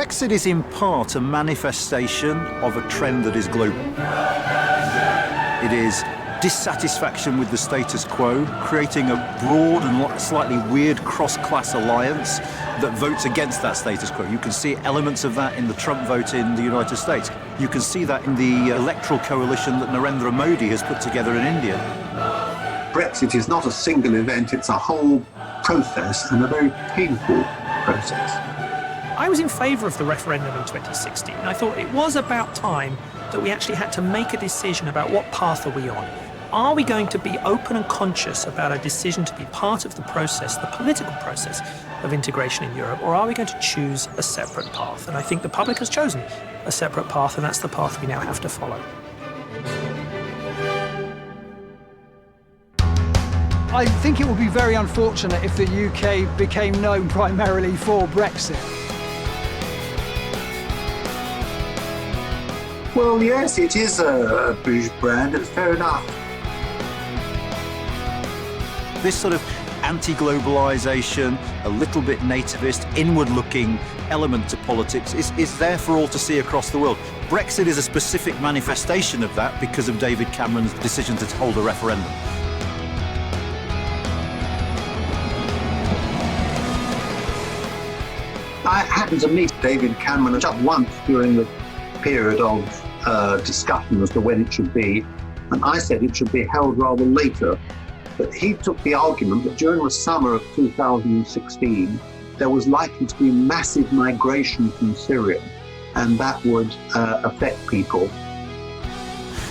Brexit is in part a manifestation of a trend that is global. It is dissatisfaction with the status quo, creating a broad and slightly weird cross-class alliance that votes against that status quo. You can see elements of that in the Trump vote in the United States. You can see that in the electoral coalition that Narendra Modi has put together in India. Brexit is not a single event, it's a whole process, and a very painful process. I was in favour of the referendum in 2016. I thought it was about time that we actually had to make a decision about what path are we on. Are we going to be open and conscious about our decision to be part of the process, the political process of integration in Europe, or are we going to choose a separate path? And I think the public has chosen a separate path, and that's the path we now have to follow. I think it would be very unfortunate if the UK became known primarily for Brexit. Well, yes, it is a British brand, it's fair enough. This sort of anti-globalisation, a little bit nativist, inward-looking element to politics is there for all to see across the world. Brexit is a specific manifestation of that because of David Cameron's decision to hold a referendum. I happened to meet David Cameron just once during the period of discussion as to when it should be, and I said it should be held rather later. But he took the argument that during the summer of 2016, there was likely to be massive migration from Syria, and that would affect people.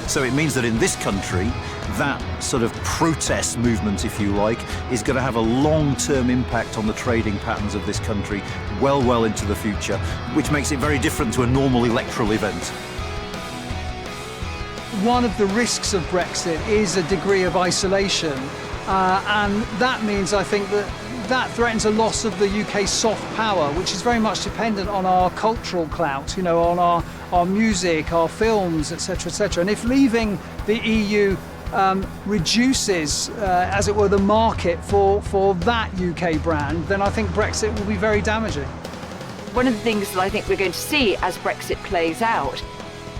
So it means that in this country, that sort of protest movement, if you like, is going to have a long-term impact on the trading patterns of this country well into the future, which makes it very different to a normal electoral event. One of the risks of Brexit is a degree of isolation, and that means, I think, that threatens a loss of the UK's soft power, which is very much dependent on our cultural clout, you know, on our music, our films, etc., etc. And if leaving the EU reduces, as it were, the market for that UK brand, then I think Brexit will be very damaging. One of the things that I think we're going to see as Brexit plays out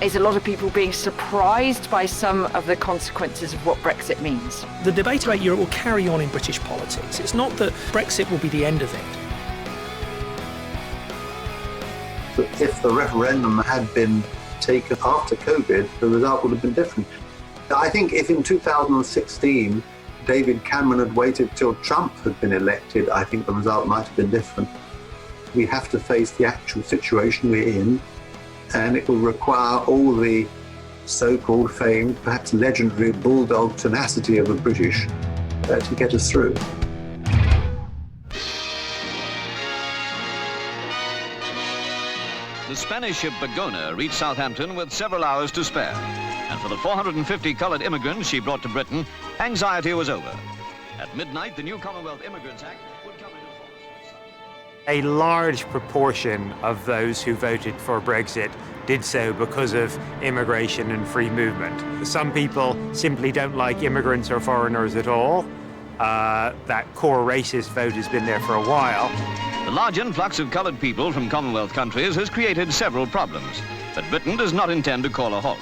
is a lot of people being surprised by some of the consequences of what Brexit means. The debate about Europe will carry on in British politics. It's not that Brexit will be the end of it. But if the referendum had been taken after COVID, the result would have been different. I think if in 2016 David Cameron had waited till Trump had been elected, I think the result might have been different. We have to face the actual situation we're in, and it will require all the so-called famed, perhaps legendary bulldog tenacity of the British to get us through. The Spanish ship Bogdanor reached Southampton with several hours to spare. And for the 450 coloured immigrants she brought to Britain, anxiety was over. At midnight, the new Commonwealth Immigrants Act would come into force. A large proportion of those who voted for Brexit did so because of immigration and free movement. Some people simply don't like immigrants or foreigners at all. That core racist vote has been there for a while. The large influx of coloured people from Commonwealth countries has created several problems, but Britain does not intend to call a halt.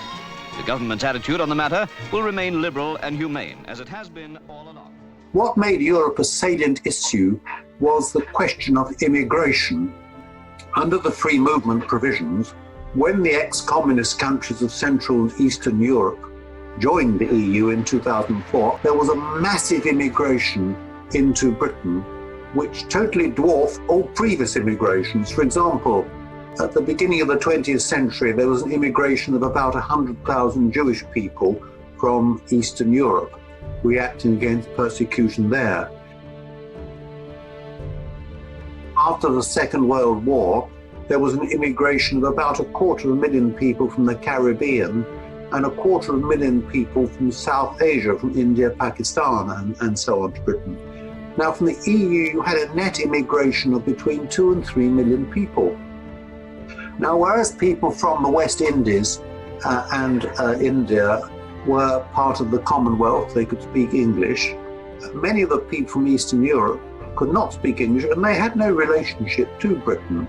The government's attitude on the matter will remain liberal and humane, as it has been all along. What made Europe a salient issue was the question of immigration. Under the free movement provisions, when the ex-communist countries of Central and Eastern Europe joined the EU in 2004, there was a massive immigration into Britain, which totally dwarfed all previous immigrations. For example, at the beginning of the 20th century, there was an immigration of about 100,000 Jewish people from Eastern Europe, reacting against persecution there. After the Second World War, there was an immigration of about 250,000 people from the Caribbean and 250,000 people from South Asia, from India, Pakistan, and so on to Britain. Now, from the EU, you had a net immigration of between 2 and 3 million people. Now, whereas people from the West Indies and India were part of the Commonwealth, they could speak English, many of the people from Eastern Europe could not speak English, and they had no relationship to Britain.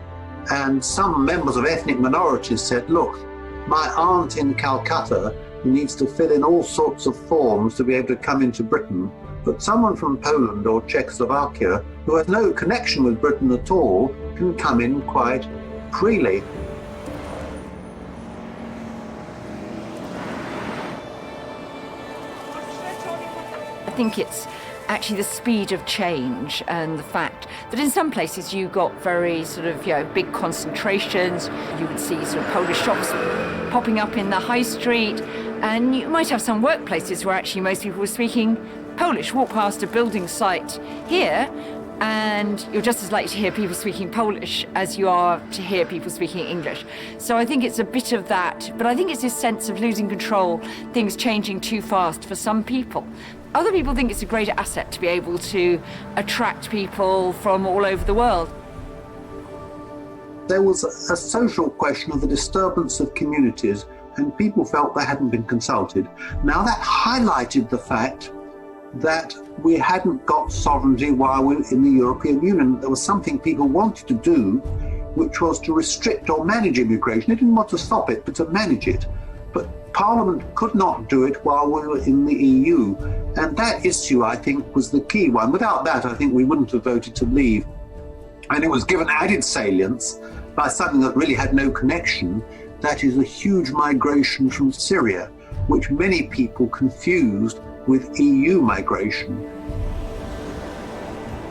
And some members of ethnic minorities said, look, my aunt in Calcutta needs to fill in all sorts of forms to be able to come into Britain, but someone from Poland or Czechoslovakia who has no connection with Britain at all can come in quite freely. I think it's actually the speed of change and the fact that in some places you got very sort of, big concentrations. You would see sort of Polish shops popping up in the high street, and you might have some workplaces where actually most people were speaking Polish. Walk past a building site here and you're just as likely to hear people speaking Polish as you are to hear people speaking English. So I think it's a bit of that, but I think it's this sense of losing control, things changing too fast for some people. Other people think it's a great asset to be able to attract people from all over the world. There was a social question of the disturbance of communities, and people felt they hadn't been consulted. Now that highlighted the fact that we hadn't got sovereignty while we were in the European Union. There was something people wanted to do, which was to restrict or manage immigration. They didn't want to stop it, but to manage it. But Parliament could not do it while we were in the EU. And that issue, I think, was the key one. Without that, I think we wouldn't have voted to leave. And it was given added salience by something that really had no connection. That is a huge migration from Syria, which many people confused with EU migration.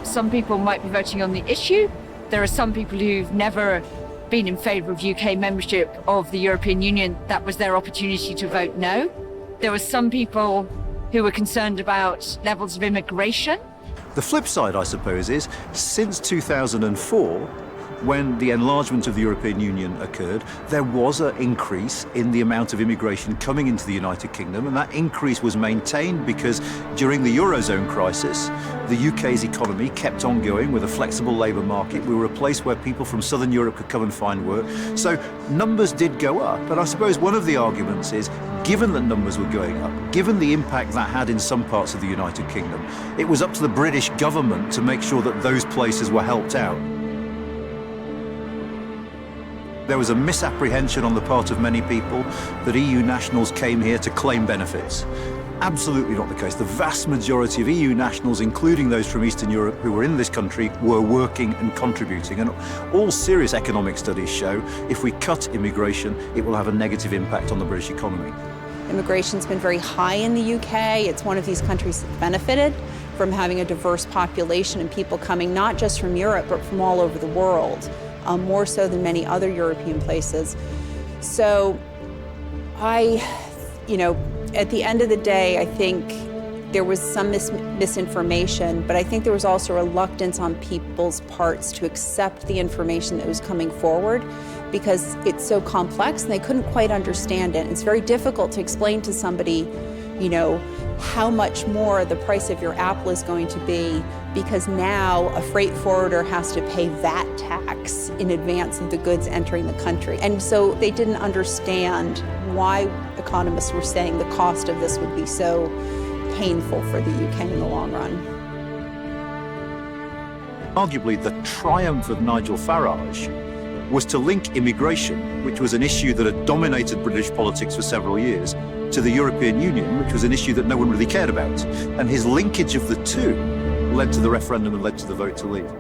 Some people might be voting on the issue. There are some people who've never been in favour of UK membership of the European Union. That was their opportunity to vote no. There were some people who were concerned about levels of immigration. The flip side, I suppose, is since 2004, when the enlargement of the European Union occurred, there was an increase in the amount of immigration coming into the United Kingdom, and that increase was maintained because during the Eurozone crisis, the UK's economy kept on going with a flexible labour market. We were a place where people from Southern Europe could come and find work. So numbers did go up, but I suppose one of the arguments is, given that numbers were going up, given the impact that had in some parts of the United Kingdom, it was up to the British government to make sure that those places were helped out. There was a misapprehension on the part of many people that EU nationals came here to claim benefits. Absolutely not the case. The vast majority of EU nationals, including those from Eastern Europe who were in this country, were working and contributing. And all serious economic studies show if we cut immigration, it will have a negative impact on the British economy. Immigration's been very high in the UK. It's one of these countries that benefited from having a diverse population and people coming not just from Europe, but from all over the world. More so than many other European places. So at the end of the day, I think there was some misinformation, but I think there was also reluctance on people's parts to accept the information that was coming forward because it's so complex and they couldn't quite understand it. It's very difficult to explain to somebody, how much more the price of your apple is going to be because now a freight forwarder has to pay VAT tax in advance of the goods entering the country. And so they didn't understand why economists were saying the cost of this would be so painful for the UK in the long run. Arguably, the triumph of Nigel Farage was to link immigration, which was an issue that had dominated British politics for several years, to the European Union, which was an issue that no one really cared about. And his linkage of the two led to the referendum and led to the vote to leave.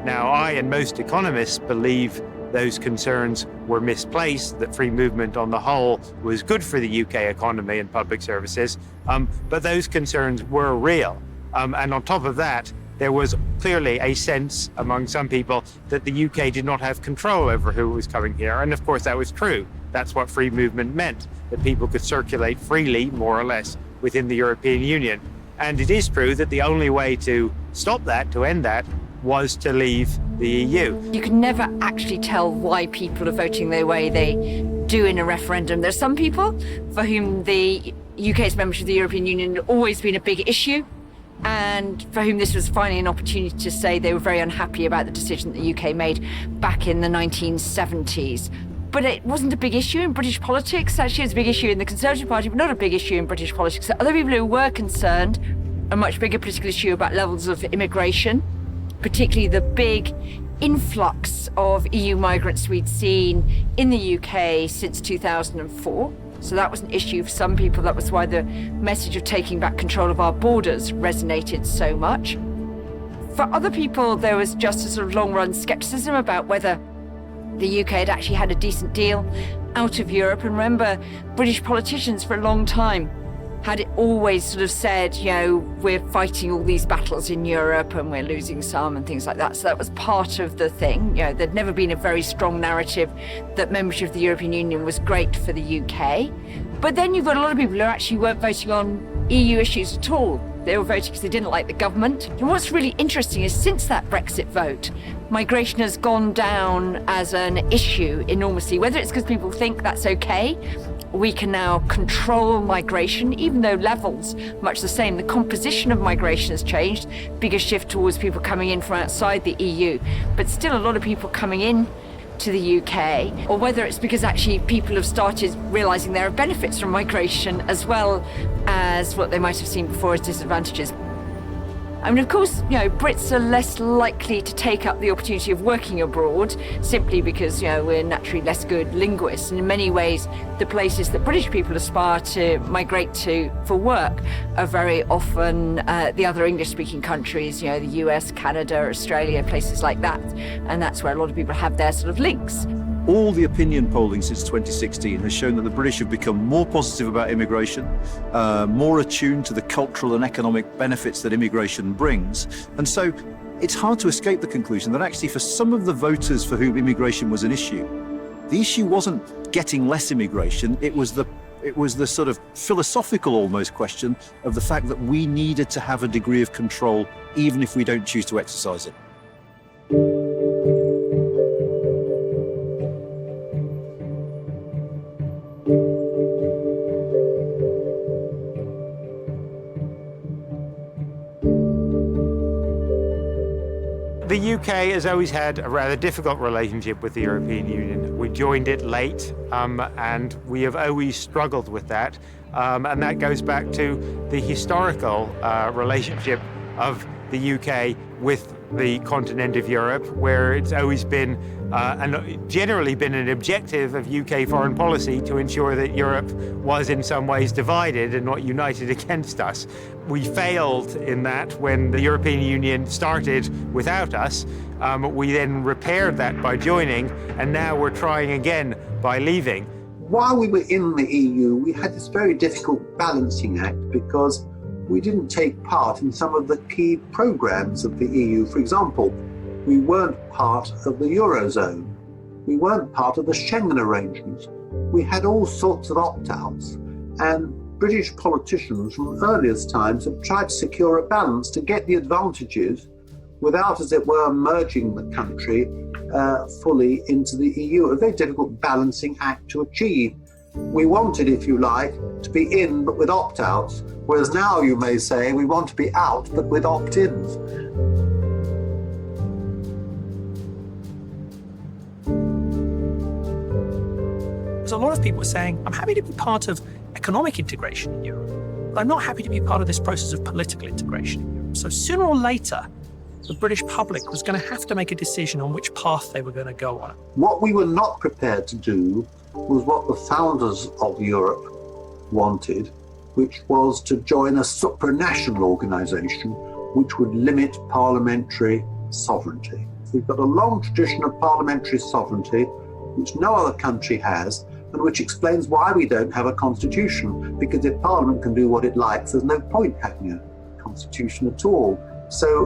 Now, I and most economists believe those concerns were misplaced, that free movement on the whole was good for the UK economy and public services, but those concerns were real. And on top of that, there was clearly a sense among some people that the UK did not have control over who was coming here. And of course, that was true. That's what free movement meant, that people could circulate freely, more or less, within the European Union. And it is true that the only way to stop that, to end that, was to leave the EU. You can never actually tell why people are voting the way they do in a referendum. There's some people for whom the UK's membership of the European Union had always been a big issue, and for whom this was finally an opportunity to say they were very unhappy about the decision that the UK made back in the 1970s. But it wasn't a big issue in British politics. Actually, it's a big issue in the Conservative Party, but not a big issue in British politics. Other people who were concerned, a much bigger political issue about levels of immigration, particularly the big influx of EU migrants we'd seen in the UK since 2004. So that was an issue for some people. That was why the message of taking back control of our borders resonated so much. For other people, there was just a sort of long-run scepticism about whether the UK had actually had a decent deal out of Europe. And remember, British politicians for a long time had it always sort of said, you know, we're fighting all these battles in Europe and we're losing some and things like that. So that was part of the thing. You know, there'd never been a very strong narrative that membership of the European Union was great for the UK. But then you've got a lot of people who actually weren't voting on EU issues at all. They were voting because they didn't like the government. And what's really interesting is since that Brexit vote, migration has gone down as an issue enormously, whether it's because people think that's okay. We can now control migration, even though levels much the same. The composition of migration has changed, bigger shift towards people coming in from outside the EU, but still a lot of people coming in to the UK, or whether it's because actually people have started realising there are benefits from migration as well as what they might have seen before as disadvantages. I mean, of course, you know, Brits are less likely to take up the opportunity of working abroad simply because, you know, we're naturally less good linguists. And in many ways, the places that British people aspire to migrate to for work are very often the other English-speaking countries, you know, the US, Canada, Australia, places like that. And that's where a lot of people have their sort of links. All the opinion polling since 2016 has shown that the British have become more positive about immigration, more attuned to the cultural and economic benefits that immigration brings. And so it's hard to escape the conclusion that actually for some of the voters for whom immigration was an issue, the issue wasn't getting less immigration, it was the sort of philosophical almost question of the fact that we needed to have a degree of control even if we don't choose to exercise it. The UK has always had a rather difficult relationship with the European Union. We joined it late, and we have always struggled with that. And that goes back to the historical relationship of the UK with the continent of Europe, where it's always been and generally been an objective of UK foreign policy to ensure that Europe was in some ways divided and not united against us. We failed in that when the European Union started without us. We then repaired that by joining, and now we're trying again by leaving. While we were in the EU, we had this very difficult balancing act because we didn't take part in some of the key programs of the EU. For example, we weren't part of the Eurozone. We weren't part of the Schengen arrangements. We had all sorts of opt-outs, and British politicians from earliest times have tried to secure a balance to get the advantages without, as it were, merging the country fully into the EU. A very difficult balancing act to achieve. We wanted, if you like, to be in but with opt-outs, whereas now you may say we want to be out but with opt-ins. There's a lot of people saying, I'm happy to be part of economic integration in Europe, but I'm not happy to be part of this process of political integration in Europe. So sooner or later, the British public was going to have to make a decision on which path they were going to go on. What we were not prepared to do was what the founders of Europe wanted, which was to join a supranational organisation which would limit parliamentary sovereignty. We've got a long tradition of parliamentary sovereignty, which no other country has, and which explains why we don't have a constitution, because if Parliament can do what it likes, there's no point having a constitution at all. So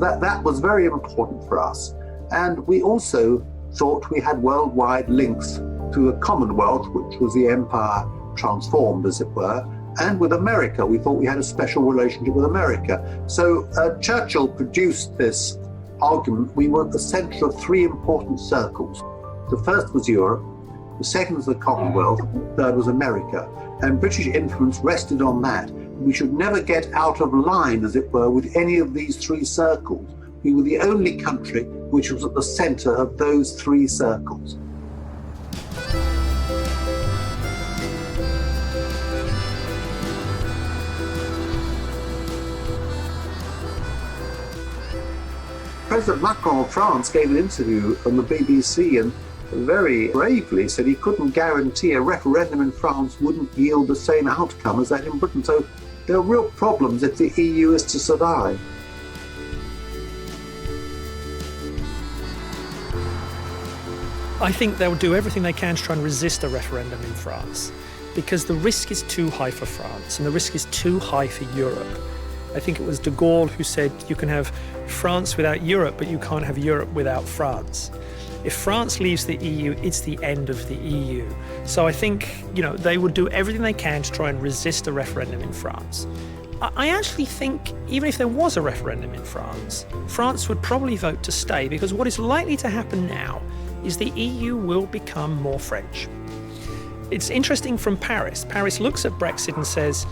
that was very important for us. And we also thought we had worldwide links to the Commonwealth, which was the empire transformed, as it were, and with America. We thought we had a special relationship with America. So Churchill produced this argument. We were at the centre of three important circles. The first was Europe, the second was the Commonwealth, the third was America. And British influence rested on that. We should never get out of line, as it were, with any of these three circles. We were the only country which was at the centre of those three circles. President Macron of France gave an interview on the BBC and very bravely said he couldn't guarantee a referendum in France wouldn't yield the same outcome as that in Britain. So there are real problems if the EU is to survive. I think they'll do everything they can to try and resist a referendum in France, because the risk is too high for France and the risk is too high for Europe. I think it was de Gaulle who said you can have France without Europe, but you can't have Europe without France. If France leaves the EU, it's the end of the EU. So I think, they would do everything they can to try and resist a referendum in France. I actually think even if there was a referendum in France, France would probably vote to stay, because what is likely to happen now is the EU will become more French. It's interesting from Paris. Paris looks at Brexit and says,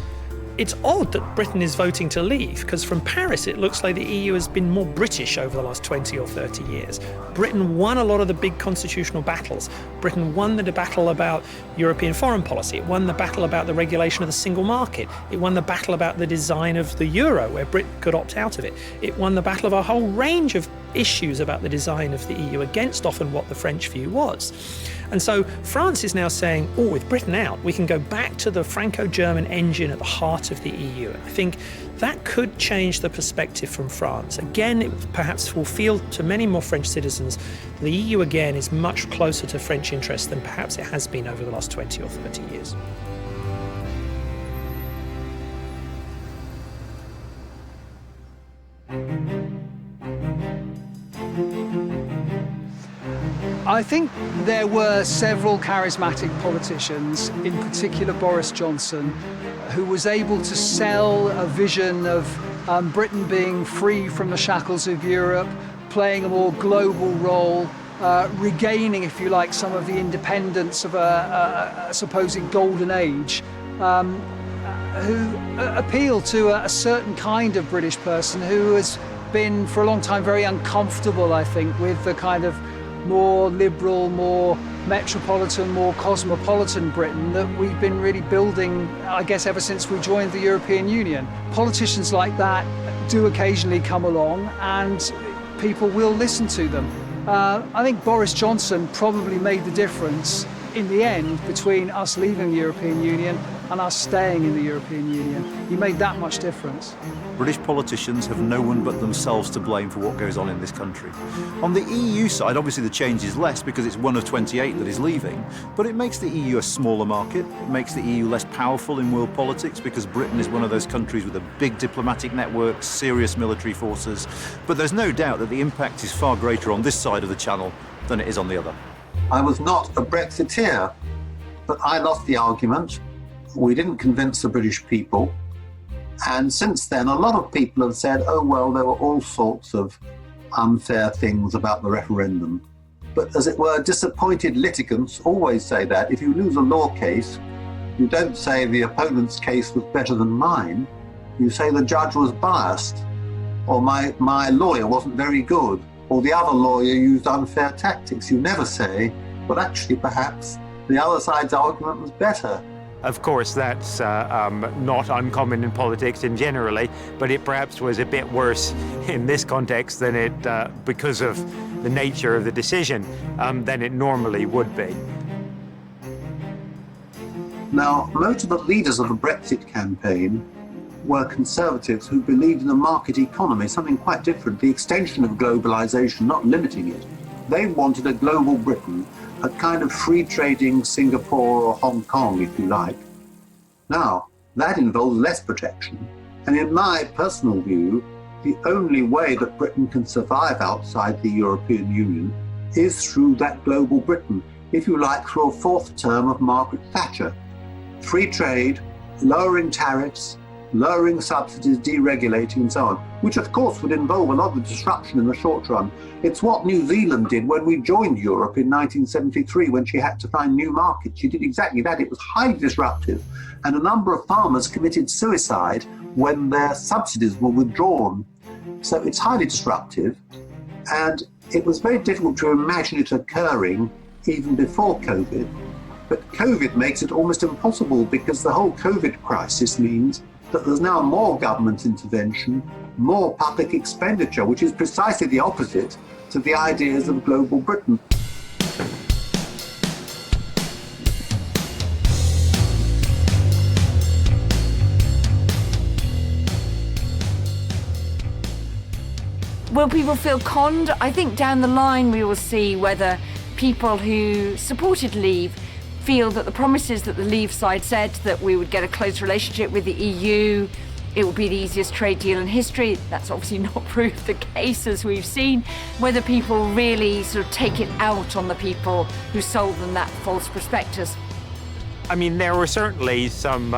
it's odd that Britain is voting to leave, because from Paris it looks like the EU has been more British over the last 20 or 30 years. Britain won a lot of the big constitutional battles. Britain won the battle about European foreign policy. It won the battle about the regulation of the single market. It won the battle about the design of the euro, where Britain could opt out of it. It won the battle of a whole range of issues about the design of the EU against often what the French view was. And so France is now saying, with Britain out, we can go back to the Franco-German engine at the heart of the EU. And I think that could change the perspective from France. Again, it perhaps will feel to many more French citizens the EU again is much closer to French interests than perhaps it has been over the last 20 or 30 years. I think there were several charismatic politicians, in particular Boris Johnson, who was able to sell a vision of Britain being free from the shackles of Europe, playing a more global role, regaining, if you like, some of the independence of a supposed golden age, who appealed to a certain kind of British person who has been for a long time very uncomfortable, I think, with the kind of more liberal, more metropolitan, more cosmopolitan Britain that we've been really building, I guess, ever since we joined the European Union. Politicians like that do occasionally come along and people will listen to them. I think Boris Johnson probably made the difference in the end between us leaving the European Union and us staying in the European Union. He made that much difference. British politicians have no one but themselves to blame for what goes on in this country. On the EU side, obviously the change is less because it's one of 28 that is leaving, but it makes the EU a smaller market. It makes the EU less powerful in world politics because Britain is one of those countries with a big diplomatic network, serious military forces. But there's no doubt that the impact is far greater on this side of the channel than it is on the other. I was not a Brexiteer, but I lost the argument. We didn't convince the British people. And since then, a lot of people have said, oh, well, there were all sorts of unfair things about the referendum. But as it were, disappointed litigants always say that. If you lose a law case, you don't say the opponent's case was better than mine. You say the judge was biased, or my lawyer wasn't very good, or the other lawyer used unfair tactics. You never say, well, actually, perhaps the other side's argument was better. Of course, that's not uncommon in politics in generally, but it perhaps was a bit worse in this context than it, because of the nature of the decision, than it normally would be. Now, most of the leaders of the Brexit campaign were conservatives who believed in a market economy, something quite different, the extension of globalization, not limiting it. They wanted a global Britain, a kind of free-trading Singapore or Hong Kong, if you like. Now, that involves less protection. And in my personal view, the only way that Britain can survive outside the European Union is through that global Britain, if you like, through a fourth term of Margaret Thatcher. Free trade, lowering tariffs, lowering subsidies, deregulating and so on, which of course would involve a lot of disruption in the short run. It's what New Zealand did when we joined Europe in 1973, when she had to find new markets. She did exactly that. It was highly disruptive, and a number of farmers committed suicide when their subsidies were withdrawn. So it's highly disruptive, and it was very difficult to imagine it occurring even before COVID. But COVID makes it almost impossible, because the whole COVID crisis means that there's now more government intervention, more public expenditure, which is precisely the opposite to the ideas of global Britain. Will people feel conned? I think down the line we will see whether people who supported Leave feel that the promises that the Leave side said, that we would get a close relationship with the EU, it will be the easiest trade deal in history. That's obviously not proved the case, as we've seen. Whether people really sort of take it out on the people who sold them that false prospectus. I mean, there were certainly some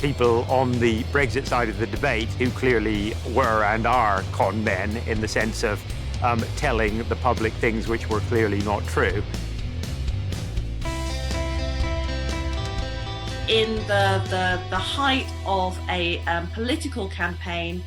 people on the Brexit side of the debate who clearly were and are con men in the sense of telling the public things which were clearly not true. In the height of a political campaign,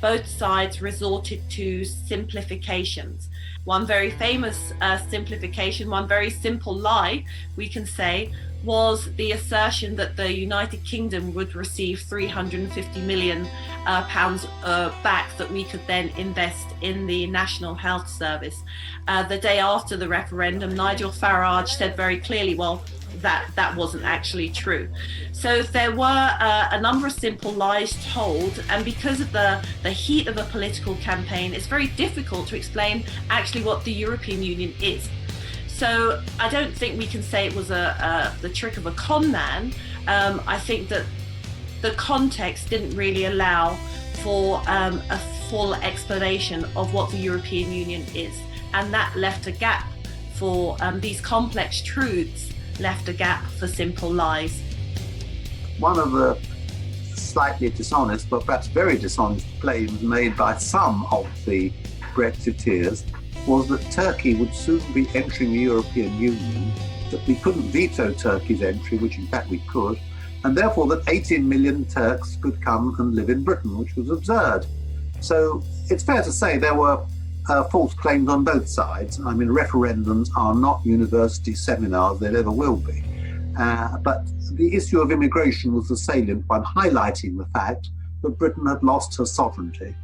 both sides resorted to simplifications. One very famous simplification, one very simple lie, we can say, was the assertion that the United Kingdom would receive £350 million back that we could then invest in the National Health Service. The day after the referendum, Nigel Farage said very clearly, well, that wasn't actually true. So there were a number of simple lies told, and because of the heat of a political campaign, it's very difficult to explain actually what the European Union is. So I don't think we can say it was the trick of a con man. I think that the context didn't really allow for a full explanation of what the European Union is, and that left a gap for these complex truths, left a gap for simple lies. One of the slightly dishonest, but perhaps very dishonest claims made by some of the Brexiteers was that Turkey would soon be entering the European Union, that we couldn't veto Turkey's entry, which in fact we could, and therefore that 18 million Turks could come and live in Britain, which was absurd. So it's fair to say there were false claims on both sides. I mean, referendums are not university seminars, they never will be. But the issue of immigration was the salient one, highlighting the fact that Britain had lost her sovereignty.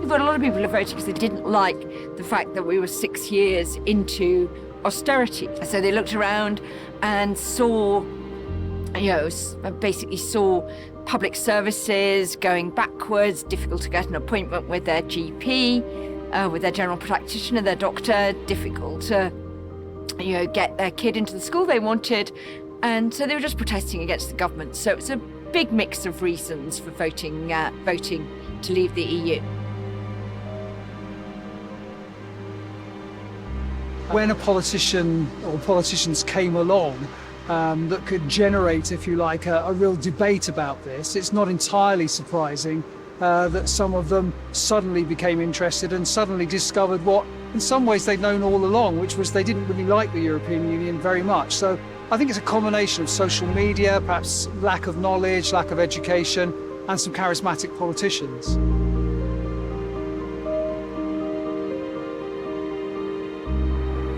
But a lot of people are voting because they didn't like the fact that we were 6 years into austerity. So they looked around and saw, basically saw public services going backwards, difficult to get an appointment with their GP, with their general practitioner, their doctor, difficult to, get their kid into the school they wanted. And so they were just protesting against the government. So it's a big mix of reasons for voting to leave the EU. When a politician or politicians came along that could generate, if you like, a real debate about this, it's not entirely surprising that some of them suddenly became interested and suddenly discovered what in some ways they'd known all along, which was they didn't really like the European Union very much. So I think it's a combination of social media, perhaps lack of knowledge, lack of education, and some charismatic politicians.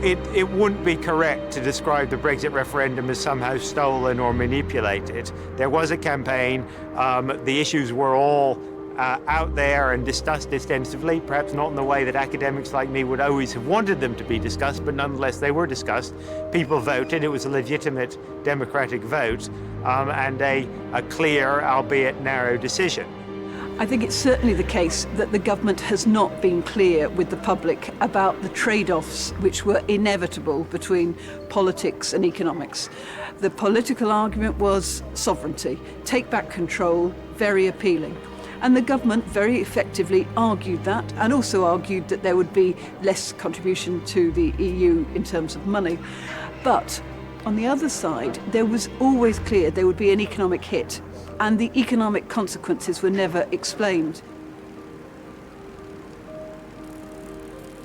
It wouldn't be correct to describe the Brexit referendum as somehow stolen or manipulated. There was a campaign. The issues were all out there and discussed extensively, perhaps not in the way that academics like me would always have wanted them to be discussed, but nonetheless they were discussed. People voted. It was a legitimate democratic vote and a clear, albeit narrow, decision. I think it's certainly the case that the government has not been clear with the public about the trade-offs which were inevitable between politics and economics. The political argument was sovereignty, take back control, very appealing. And the government very effectively argued that, and also argued that there would be less contribution to the EU in terms of money. But on the other side, there was always clear there would be an economic hit, and the economic consequences were never explained.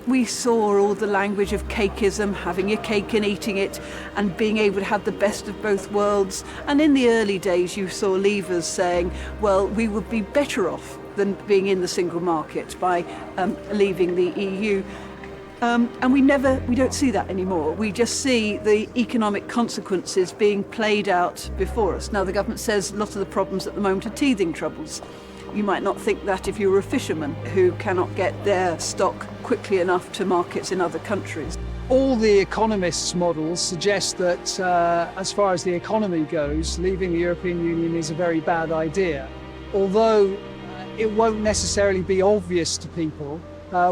We saw all the language of cakeism, having your cake and eating it, and being able to have the best of both worlds. And in the early days, you saw leavers saying, well, we would be better off than being in the single market by leaving the EU. And we don't see that anymore. We just see the economic consequences being played out before us. Now, the government says a lot of the problems at the moment are teething troubles. You might not think that if you were a fisherman who cannot get their stock quickly enough to markets in other countries. All the economists' models suggest that as far as the economy goes, leaving the European Union is a very bad idea. Although it won't necessarily be obvious to people,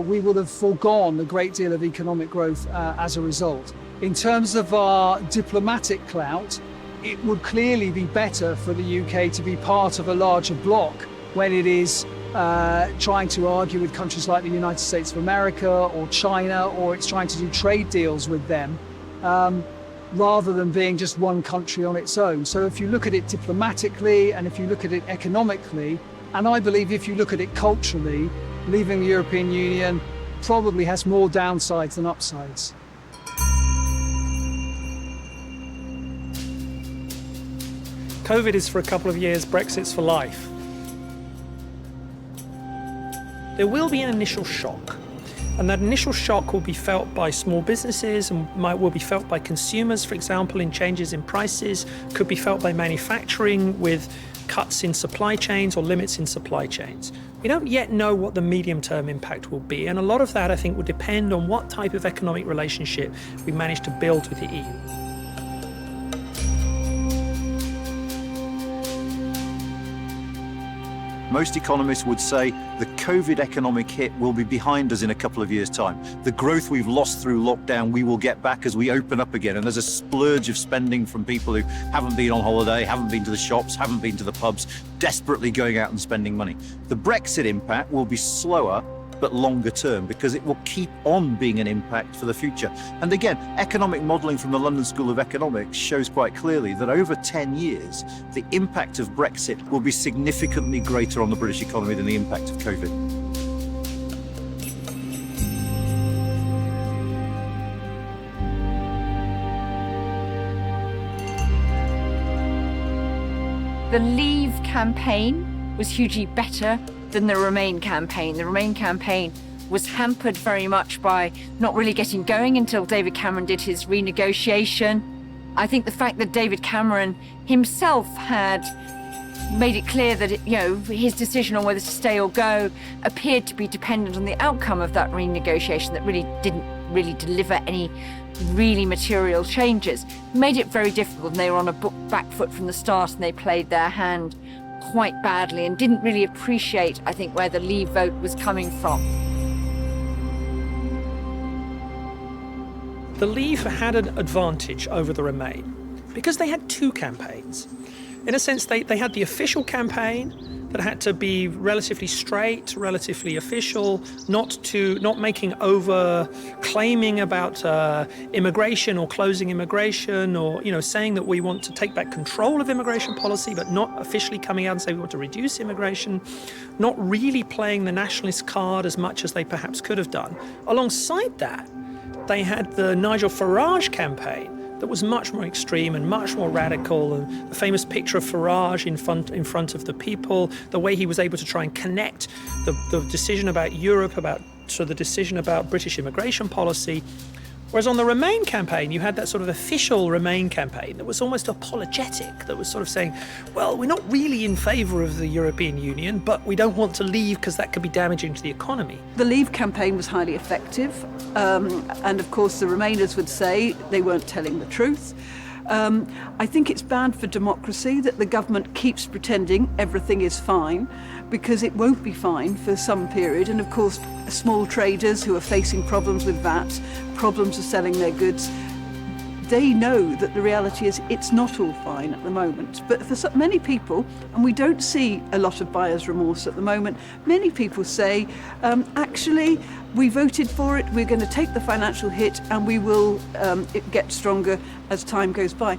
we will have foregone a great deal of economic growth as a result. In terms of our diplomatic clout, it would clearly be better for the UK to be part of a larger bloc when it is trying to argue with countries like the United States of America or China, or it's trying to do trade deals with them, rather than being just one country on its own. So if you look at it diplomatically and if you look at it economically, and I believe if you look at it culturally, leaving the European Union probably has more downsides than upsides. COVID is for a couple of years, Brexit's for life. There will be an initial shock, and that initial shock will be felt by small businesses and will be felt by consumers, for example, in changes in prices, could be felt by manufacturing with cuts in supply chains or limits in supply chains. We don't yet know what the medium-term impact will be, and a lot of that, I think, will depend on what type of economic relationship we manage to build with the EU. Most economists would say the COVID economic hit will be behind us in a couple of years' time. The growth we've lost through lockdown, we will get back as we open up again. And there's a splurge of spending from people who haven't been on holiday, haven't been to the shops, haven't been to the pubs, desperately going out and spending money. The Brexit impact will be slower, but longer term, because it will keep on being an impact for the future. And again, economic modelling from the London School of Economics shows quite clearly that over 10 years, the impact of Brexit will be significantly greater on the British economy than the impact of COVID. The Leave campaign was hugely better than the Remain campaign. The Remain campaign was hampered very much by not really getting going until David Cameron did his renegotiation. I think the fact that David Cameron himself had made it clear that his decision on whether to stay or go appeared to be dependent on the outcome of that renegotiation that really didn't deliver any really material changes, made it very difficult, and they were on a back foot from the start, and they played their hand quite badly and didn't really appreciate, I think, where the Leave vote was coming from. The Leave had an advantage over the Remain because they had two campaigns. In a sense, they had the official campaign that had to be relatively straight, relatively official, not making claiming about immigration or closing immigration, or saying that we want to take back control of immigration policy, but not officially coming out and saying we want to reduce immigration, not really playing the nationalist card as much as they perhaps could have done. Alongside that, they had the Nigel Farage campaign that was much more extreme and much more radical, and the famous picture of Farage in front of the people, the way he was able to try and connect the decision about Europe to the decision about British immigration policy. Whereas on the Remain campaign, you had that sort of official Remain campaign that was almost apologetic, that was sort of saying, well, we're not really in favour of the European Union, but we don't want to leave because that could be damaging to the economy. The Leave campaign was highly effective, and of course the Remainers would say they weren't telling the truth. I think it's bad for democracy that the government keeps pretending everything is fine, because it won't be fine for some period. And of course, small traders who are facing problems with VAT, problems of selling their goods, they know that the reality is it's not all fine at the moment. But for so many people, and we don't see a lot of buyer's remorse at the moment, many people say, actually, we voted for it, we're going to take the financial hit, and we will get stronger as time goes by.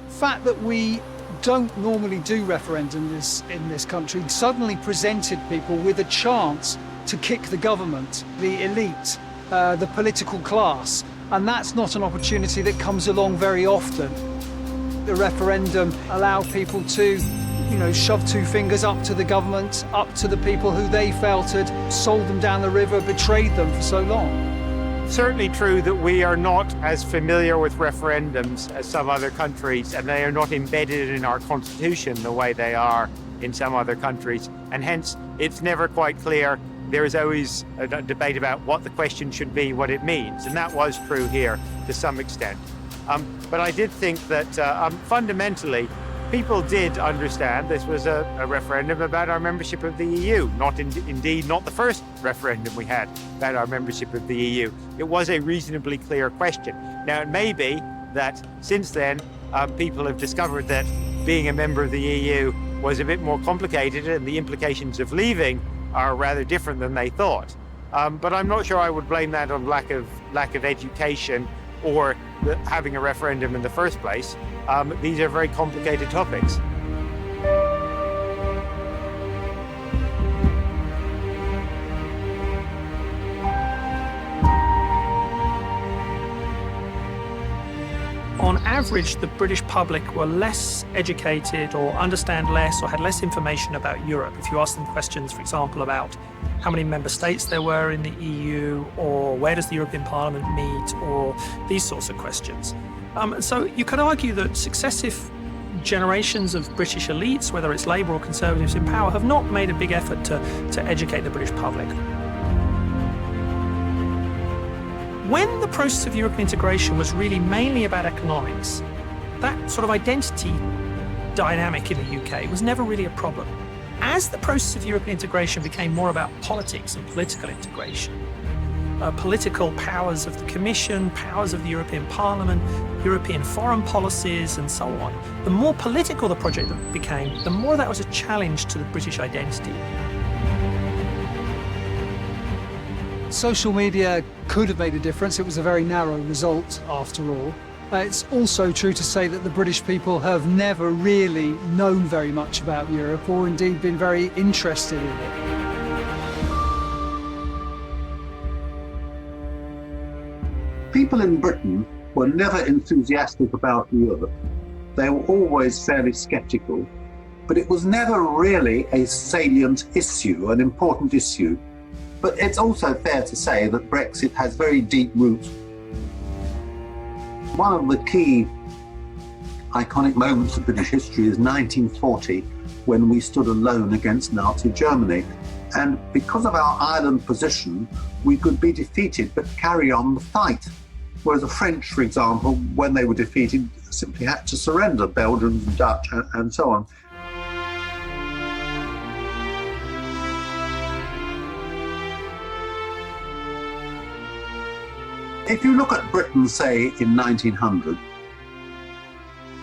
The fact that we don't normally do referendums in this country suddenly presented people with a chance to kick the government, the elite, the political class, and that's not an opportunity that comes along very often. The referendum allowed people to shoved two fingers up to the government, up to the people who they felt had sold them down the river, betrayed them for so long. Certainly true that we are not as familiar with referendums as some other countries, and they are not embedded in our constitution the way they are in some other countries, and hence it's never quite clear. There is always a debate about what the question should be, what it means, and that was true here to some extent. But I did think that fundamentally people did understand this was a referendum about our membership of the EU, indeed not the first referendum we had about our membership of the EU. It was a reasonably clear question. Now, it may be that since then, people have discovered that being a member of the EU was a bit more complicated and the implications of leaving are rather different than they thought. But I'm not sure I would blame that on lack of education or having a referendum in the first place. These are very complicated topics. On average, the British public were less educated or understand less or had less information about Europe. If you ask them questions, for example, about how many member states there were in the EU, or where does the European Parliament meet, or these sorts of questions. So you could argue that successive generations of British elites, whether it's Labour or Conservatives in power, have not made a big effort to educate the British public. When the process of European integration was really mainly about economics, that sort of identity dynamic in the UK was never really a problem. As the process of European integration became more about politics and political integration, political powers of the Commission, powers of the European Parliament, European foreign policies, and so on, the more political the project became, the more that was a challenge to the British identity. Social media could have made a difference. It was a very narrow result, after all. It's also true to say that the British people have never really known very much about Europe, or indeed been very interested in it. People in Britain were never enthusiastic about Europe. They were always fairly sceptical, but it was never really a salient issue, an important issue. But it's also fair to say that Brexit has very deep roots. One of the key iconic moments of British history is 1940, when we stood alone against Nazi Germany. And because of our island position, we could be defeated but carry on the fight. Whereas the French, for example, when they were defeated, simply had to surrender, Belgians, Dutch, and so on. If you look at Britain, say, in 1900,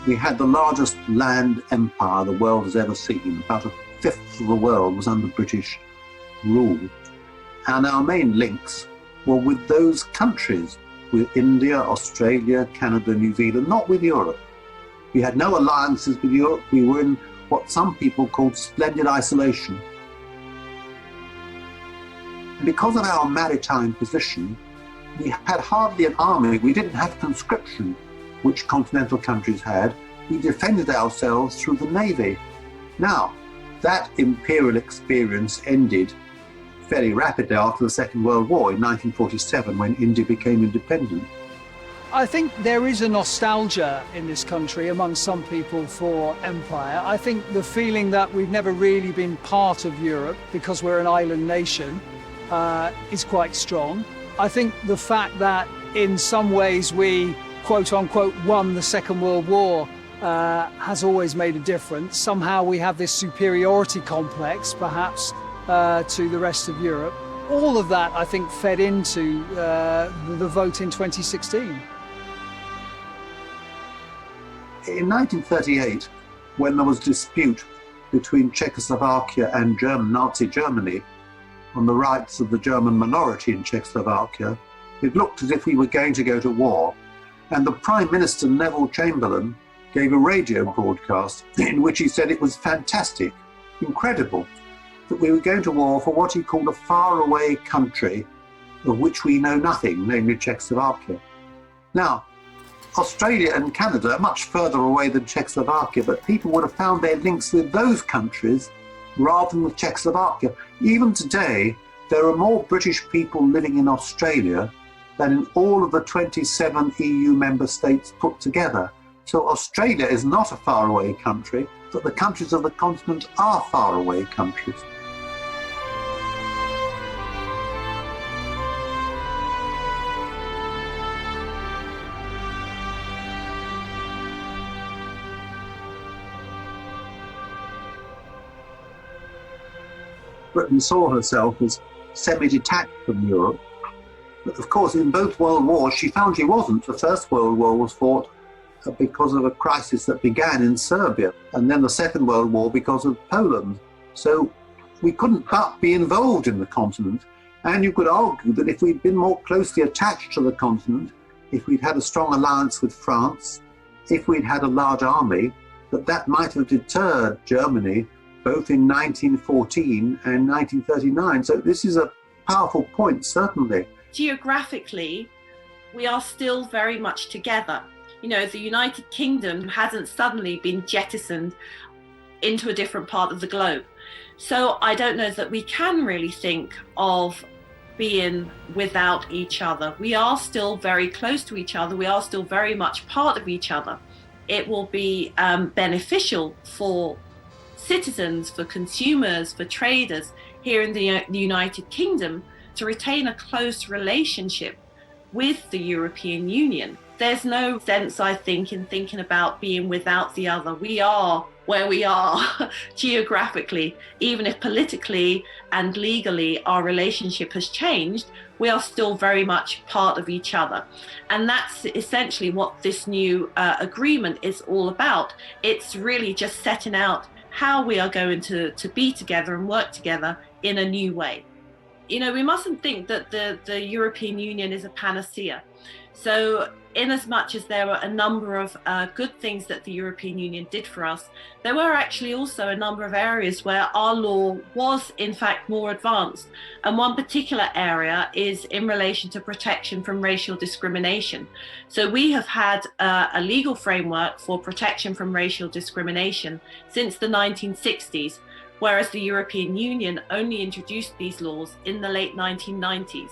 we had the largest land empire the world has ever seen. About a fifth of the world was under British rule. And our main links were with those countries, with India, Australia, Canada, New Zealand, not with Europe. We had no alliances with Europe. We were in what some people called splendid isolation. Because of our maritime position, we had hardly an army. We didn't have conscription, which continental countries had. We defended ourselves through the navy. Now, that imperial experience ended fairly rapidly after the Second World War in 1947, when India became independent. I think there is a nostalgia in this country among some people for empire. I think the feeling that we've never really been part of Europe because we're an island nation is quite strong. I think the fact that in some ways we, quote unquote, won the Second World War has always made a difference. Somehow we have this superiority complex, perhaps, to the rest of Europe. All of that, I think, fed into the vote in 2016. In 1938, when there was dispute between Czechoslovakia and Nazi Germany on the rights of the German minority in Czechoslovakia, it looked as if we were going to go to war. And the Prime Minister, Neville Chamberlain, gave a radio broadcast in which he said it was fantastic, incredible, that we were going to war for what he called a faraway country of which we know nothing, namely Czechoslovakia. Now, Australia and Canada are much further away than Czechoslovakia, but people would have found their links with those countries rather than with Czechoslovakia. Even today, there are more British people living in Australia than in all of the 27 EU member states put together. So Australia is not a faraway country, but the countries of the continent are faraway countries. Britain saw herself as semi-detached from Europe. But of course, in both World Wars, she found she wasn't. The First World War was fought because of a crisis that began in Serbia, and then the Second World War because of Poland. So we couldn't but be involved in the continent. And you could argue that if we'd been more closely attached to the continent, if we'd had a strong alliance with France, if we'd had a large army, that might have deterred Germany both in 1914 and 1939. So this is a powerful point, certainly. Geographically, we are still very much together. You know, the United Kingdom hasn't suddenly been jettisoned into a different part of the globe. So I don't know that we can really think of being without each other. We are still very close to each other. We are still very much part of each other. It will be beneficial for citizens, for consumers, for traders here in the United Kingdom to retain a close relationship with the European Union. There's no sense, I think, in thinking about being without the other. We are where we are geographically. Even if politically and legally our relationship has changed, we are still very much part of each other. And that's essentially what this new agreement is all about. It's really just setting out how we are going to be together and work together in a new way. You know, we mustn't think that the European Union is a panacea. So in as much as there were a number of good things that the European Union did for us, there were actually also a number of areas where our law was in fact more advanced. And one particular area is in relation to protection from racial discrimination. So we have had a legal framework for protection from racial discrimination since the 1960s, whereas the European Union only introduced these laws in the late 1990s.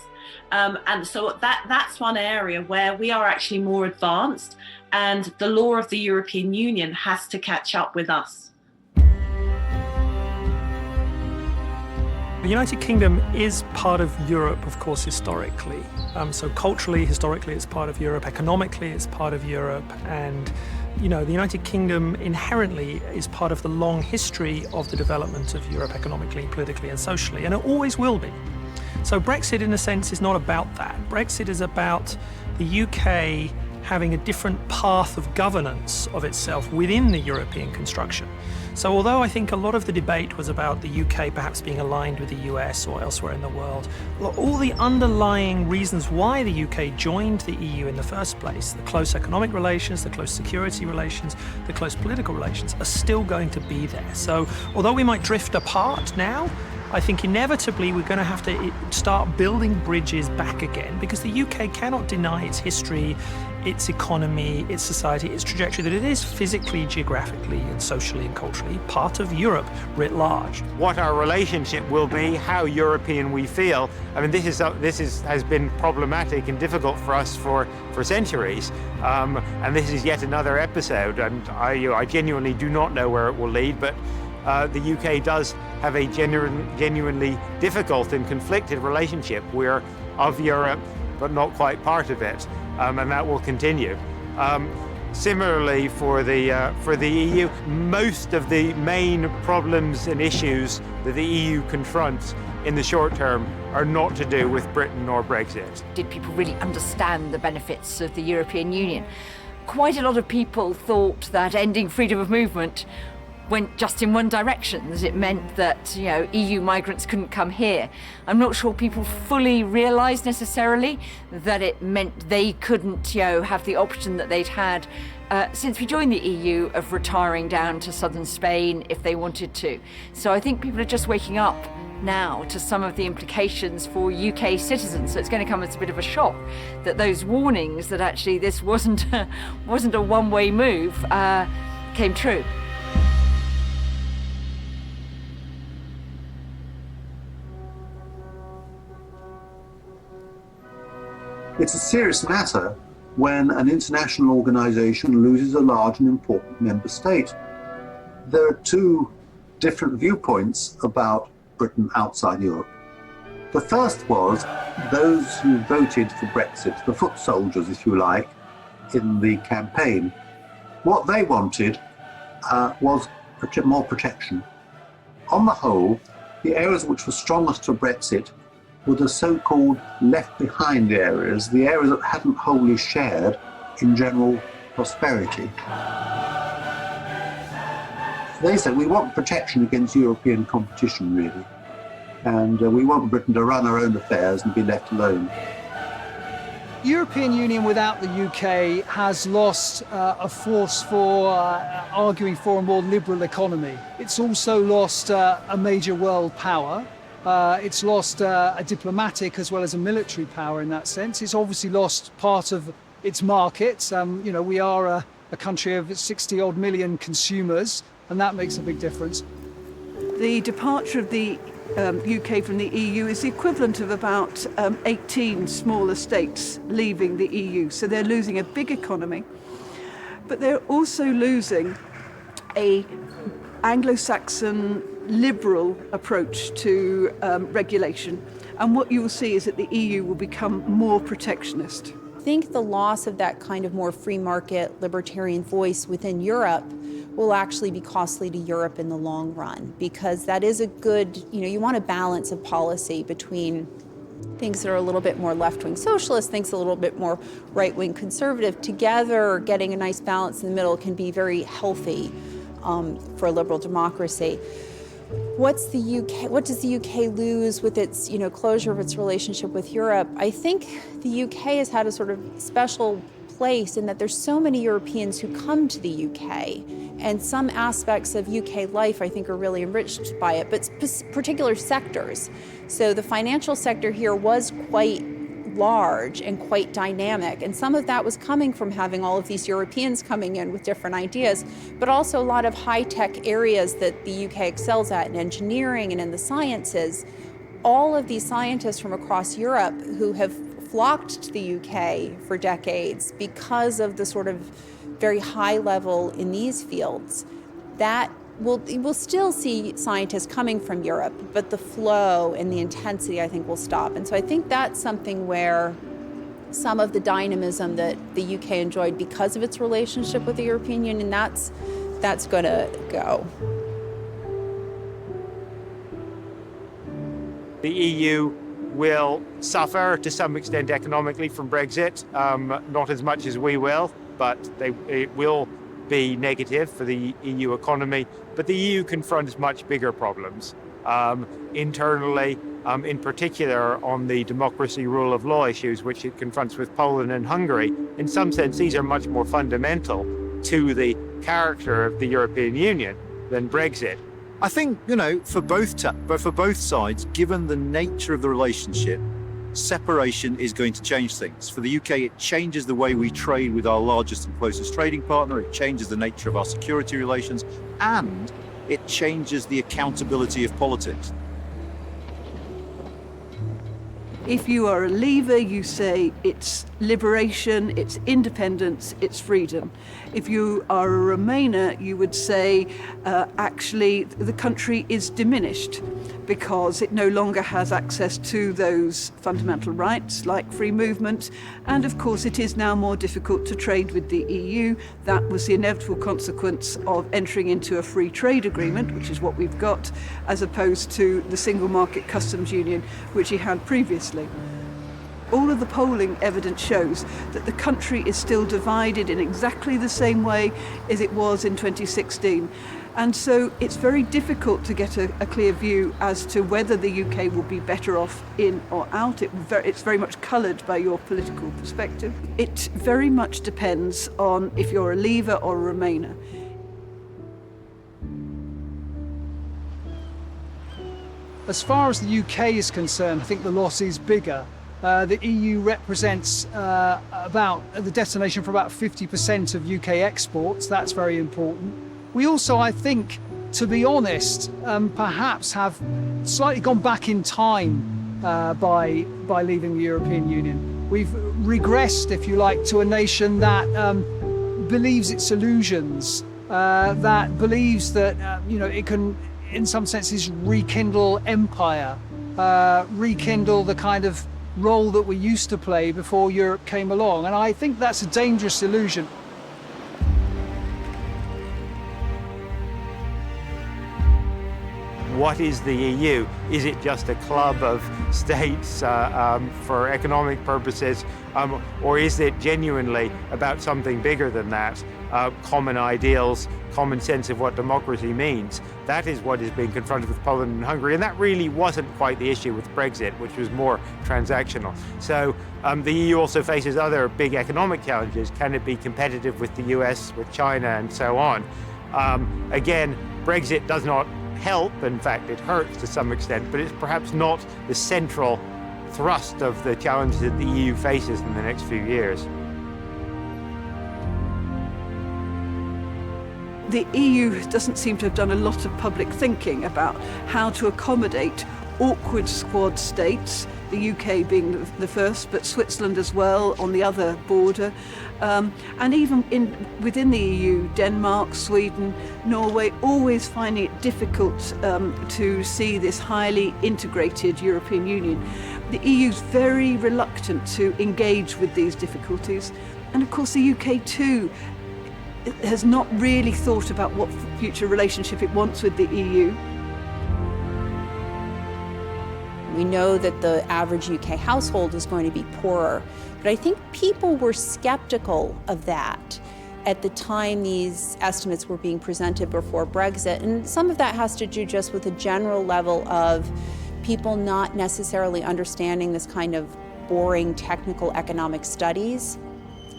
And so that's one area where we are actually more advanced, and the law of the European Union has to catch up with us. The United Kingdom is part of Europe, of course, historically. So culturally, historically, it's part of Europe. Economically, it's part of Europe. And you know, the United Kingdom inherently is part of the long history of the development of Europe economically, politically, and socially, and it always will be. So Brexit, in a sense, is not about that. Brexit is about the UK having a different path of governance of itself within the European construction. So although I think a lot of the debate was about the UK perhaps being aligned with the US or elsewhere in the world, all the underlying reasons why the UK joined the EU in the first place, the close economic relations, the close security relations, the close political relations, are still going to be there. So although we might drift apart now, I think inevitably we're going to have to start building bridges back again, because the UK cannot deny its history, its economy, its society, its trajectory, that it is physically, geographically, and socially and culturally part of Europe writ large. What our relationship will be, how European we feel. I mean, this has been problematic and difficult for us for centuries, and this is yet another episode. And I genuinely do not know where it will lead, but the UK does have a genuinely difficult and conflicted relationship. We're of Europe, but not quite part of it, and that will continue. Similarly, for the EU, most of the main problems and issues that the EU confronts in the short term are not to do with Britain or Brexit. Did people really understand the benefits of the European Union? Quite a lot of people thought that ending freedom of movement went just in one direction, that it meant that, you know, EU migrants couldn't come here. I'm not sure people fully realised necessarily that it meant they couldn't, you know, have the option that they'd had since we joined the EU of retiring down to southern Spain if they wanted to. So I think people are just waking up now to some of the implications for UK citizens. So it's going to come as a bit of a shock that those warnings that actually this wasn't a one-way move came true. It's a serious matter when an international organisation loses a large and important member state. There are two different viewpoints about Britain outside Europe. The first was those who voted for Brexit, the foot soldiers, if you like, in the campaign. What they wanted was more protection. On the whole, the areas which were strongest for Brexit were the so-called left-behind areas, the areas that hadn't wholly shared in general prosperity. They said, we want protection against European competition, really, and we want Britain to run our own affairs and be left alone. European Union without the UK has lost a force for arguing for a more liberal economy. It's also lost a major world power. It's lost a diplomatic as well as a military power in that sense. It's obviously lost part of its markets. We are a country of 60 odd million consumers, and that makes a big difference. The departure of the UK from the EU is the equivalent of about 18 smaller states leaving the EU. So they're losing a big economy, but they're also losing a Anglo-Saxon liberal approach to regulation. And what you will see is that the EU will become more protectionist. I think the loss of that kind of more free market libertarian voice within Europe will actually be costly to Europe in the long run, because that is a good, you want a balance of policy between things that are a little bit more left-wing socialist, things a little bit more right-wing conservative. Together, getting a nice balance in the middle can be very healthy for a liberal democracy. What does the UK lose with its, closure of its relationship with Europe? I think the UK has had a sort of special place in that there's so many Europeans who come to the UK, and some aspects of UK life I think are really enriched by it, but particular sectors. So the financial sector here was quite large and quite dynamic, and some of that was coming from having all of these Europeans coming in with different ideas, but also a lot of high-tech areas that the UK excels at in engineering and in the sciences. All of these scientists from across Europe who have flocked to the UK for decades because of the sort of very high level in these fields, that we'll still see scientists coming from Europe, but the flow and the intensity, I think, will stop. And so I think that's something where some of the dynamism that the UK enjoyed because of its relationship with the European Union, that's going to go. The EU will suffer to some extent economically from Brexit, not as much as we will, but it will be negative for the EU economy. But the EU confronts much bigger problems internally, in particular on the democracy, rule of law issues, which it confronts with Poland and Hungary. In some sense, these are much more fundamental to the character of the European Union than Brexit. I think, for both sides, given the nature of the relationship, separation is going to change things. For the UK, it changes the way we trade with our largest and closest trading partner, it changes the nature of our security relations, and it changes the accountability of politics. If you are a leaver, you say it's liberation, it's independence, it's freedom. If you are a Remainer, you would say actually the country is diminished because it no longer has access to those fundamental rights like free movement. And of course, it is now more difficult to trade with the EU. That was the inevitable consequence of entering into a free trade agreement, which is what we've got, as opposed to the single market customs union, which he had previously. All of the polling evidence shows that the country is still divided in exactly the same way as it was in 2016. And so it's very difficult to get a clear view as to whether the UK will be better off in or out. It's very much coloured by your political perspective. It very much depends on if you're a leaver or a Remainer. As far as the UK is concerned, I think the loss is bigger. The EU represents about the destination for about 50% of UK exports. That's very important. We also, I think, to be honest, perhaps have slightly gone back in time by leaving the European Union. We've regressed, if you like, to a nation that believes its illusions, that believes that it can, in some senses, rekindle empire, rekindle the kind of role that we used to play before Europe came along. And I think that's a dangerous illusion. What is the EU? Is it just a club of states for economic purposes, or is it genuinely about something bigger than that? Common ideals, common sense of what democracy means. That is what is being confronted with Poland and Hungary, and that really wasn't quite the issue with Brexit, which was more transactional. So the EU also faces other big economic challenges. Can it be competitive with the US, with China, and so on? Again, Brexit does not help. In fact, it hurts to some extent, but it's perhaps not the central thrust of the challenges that the EU faces in the next few years. The EU doesn't seem to have done a lot of public thinking about how to accommodate awkward squad states, the UK being the first, but Switzerland as well on the other border. And even within the EU, Denmark, Sweden, Norway, always finding it difficult to see this highly integrated European Union. The EU's very reluctant to engage with these difficulties. And of course the UK too has not really thought about what future relationship it wants with the EU. We know that the average UK household is going to be poorer, but I think people were skeptical of that at the time these estimates were being presented before Brexit. And some of that has to do just with a general level of people not necessarily understanding this kind of boring technical economic studies,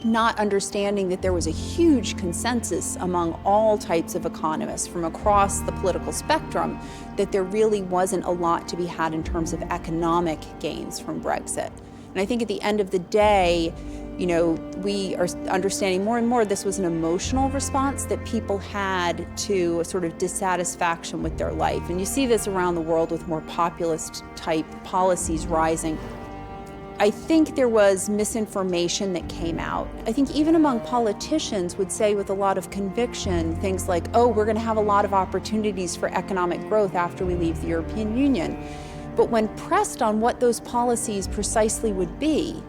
not understanding that there was a huge consensus among all types of economists from across the political spectrum that there really wasn't a lot to be had in terms of economic gains from Brexit. And I think at the end of the day, we are understanding more and more this was an emotional response that people had to a sort of dissatisfaction with their life. And you see this around the world with more populist type policies rising. I think there was misinformation that came out. I think even among politicians would say with a lot of conviction things like, oh, we're going to have a lot of opportunities for economic growth after we leave the European Union. But when pressed on what those policies precisely would be,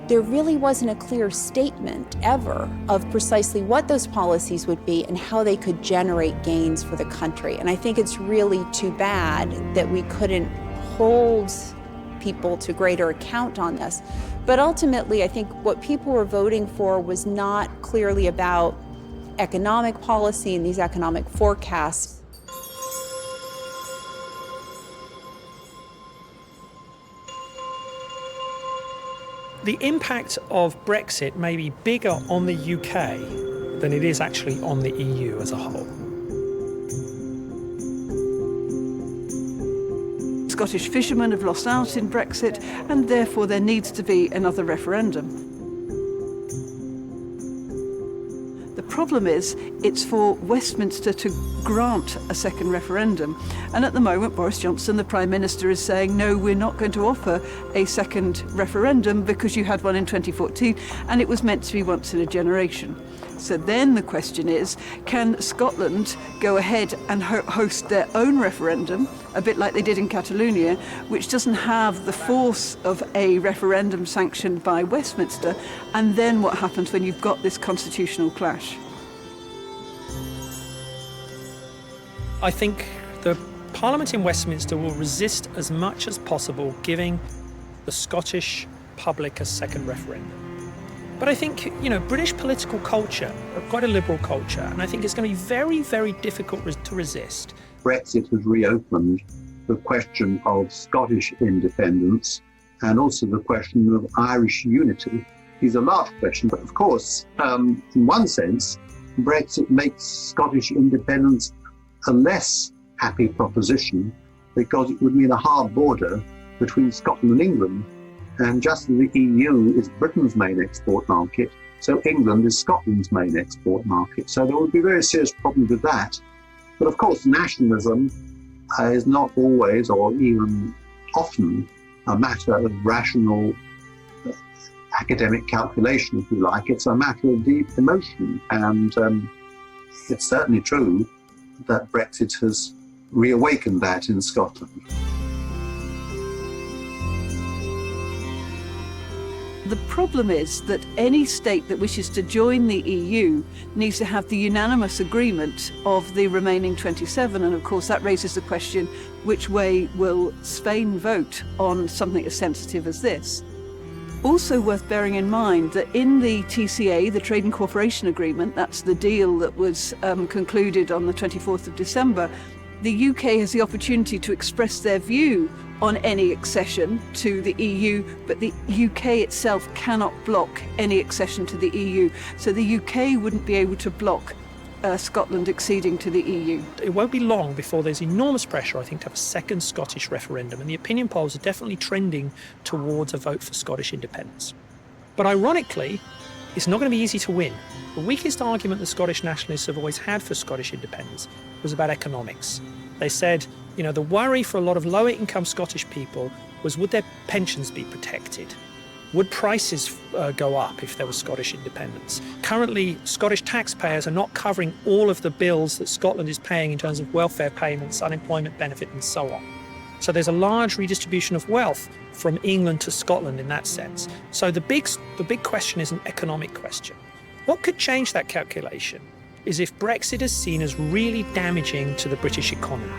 there really wasn't a clear statement ever of precisely what those policies would be and how they could generate gains for the country. And I think it's really too bad that we couldn't hold people to greater account on this. But ultimately, I think what people were voting for was not clearly about economic policy and these economic forecasts. The impact of Brexit may be bigger on the UK than it is actually on the EU as a whole. Scottish fishermen have lost out in Brexit, and therefore there needs to be another referendum. The problem is, it's for Westminster to grant a second referendum. And at the moment, Boris Johnson, the Prime Minister, is saying, no, we're not going to offer a second referendum because you had one in 2014, and it was meant to be once in a generation. So then the question is, can Scotland go ahead and host their own referendum, a bit like they did in Catalonia, which doesn't have the force of a referendum sanctioned by Westminster, and then what happens when you've got this constitutional clash? I think the Parliament in Westminster will resist as much as possible giving the Scottish public a second referendum. But I think, British political culture, quite a liberal culture, and I think it's going to be very, very difficult to resist. Brexit has reopened the question of Scottish independence and also the question of Irish unity. These are large questions, but of course, in one sense, Brexit makes Scottish independence a less happy proposition because it would mean a hard border between Scotland and England. And just as the EU is Britain's main export market, so England is Scotland's main export market. So there would be very serious problems with that. But of course, nationalism is not always or even often a matter of rational academic calculation, if you like. It's a matter of deep emotion. And it's certainly true that Brexit has reawakened that in Scotland. The problem is that any state that wishes to join the EU needs to have the unanimous agreement of the remaining 27. And of course, that raises the question, which way will Spain vote on something as sensitive as this? Also worth bearing in mind that in the TCA, the Trade and Cooperation Agreement, that's the deal that was concluded on the 24th of December, the UK has the opportunity to express their view on any accession to the EU, but the UK itself cannot block any accession to the EU. So the UK wouldn't be able to block Scotland acceding to the EU. It won't be long before there's enormous pressure, I think, to have a second Scottish referendum, and the opinion polls are definitely trending towards a vote for Scottish independence. But ironically, it's not going to be easy to win. The weakest argument the Scottish nationalists have always had for Scottish independence was about economics. They said, you know, the worry for a lot of lower income Scottish people was, would their pensions be protected? Would prices go up if there was Scottish independence? Currently, Scottish taxpayers are not covering all of the bills that Scotland is paying in terms of welfare payments, unemployment benefit, and so on. So there's a large redistribution of wealth from England to Scotland in that sense. So the big question is an economic question. What could change that calculation is if Brexit is seen as really damaging to the British economy,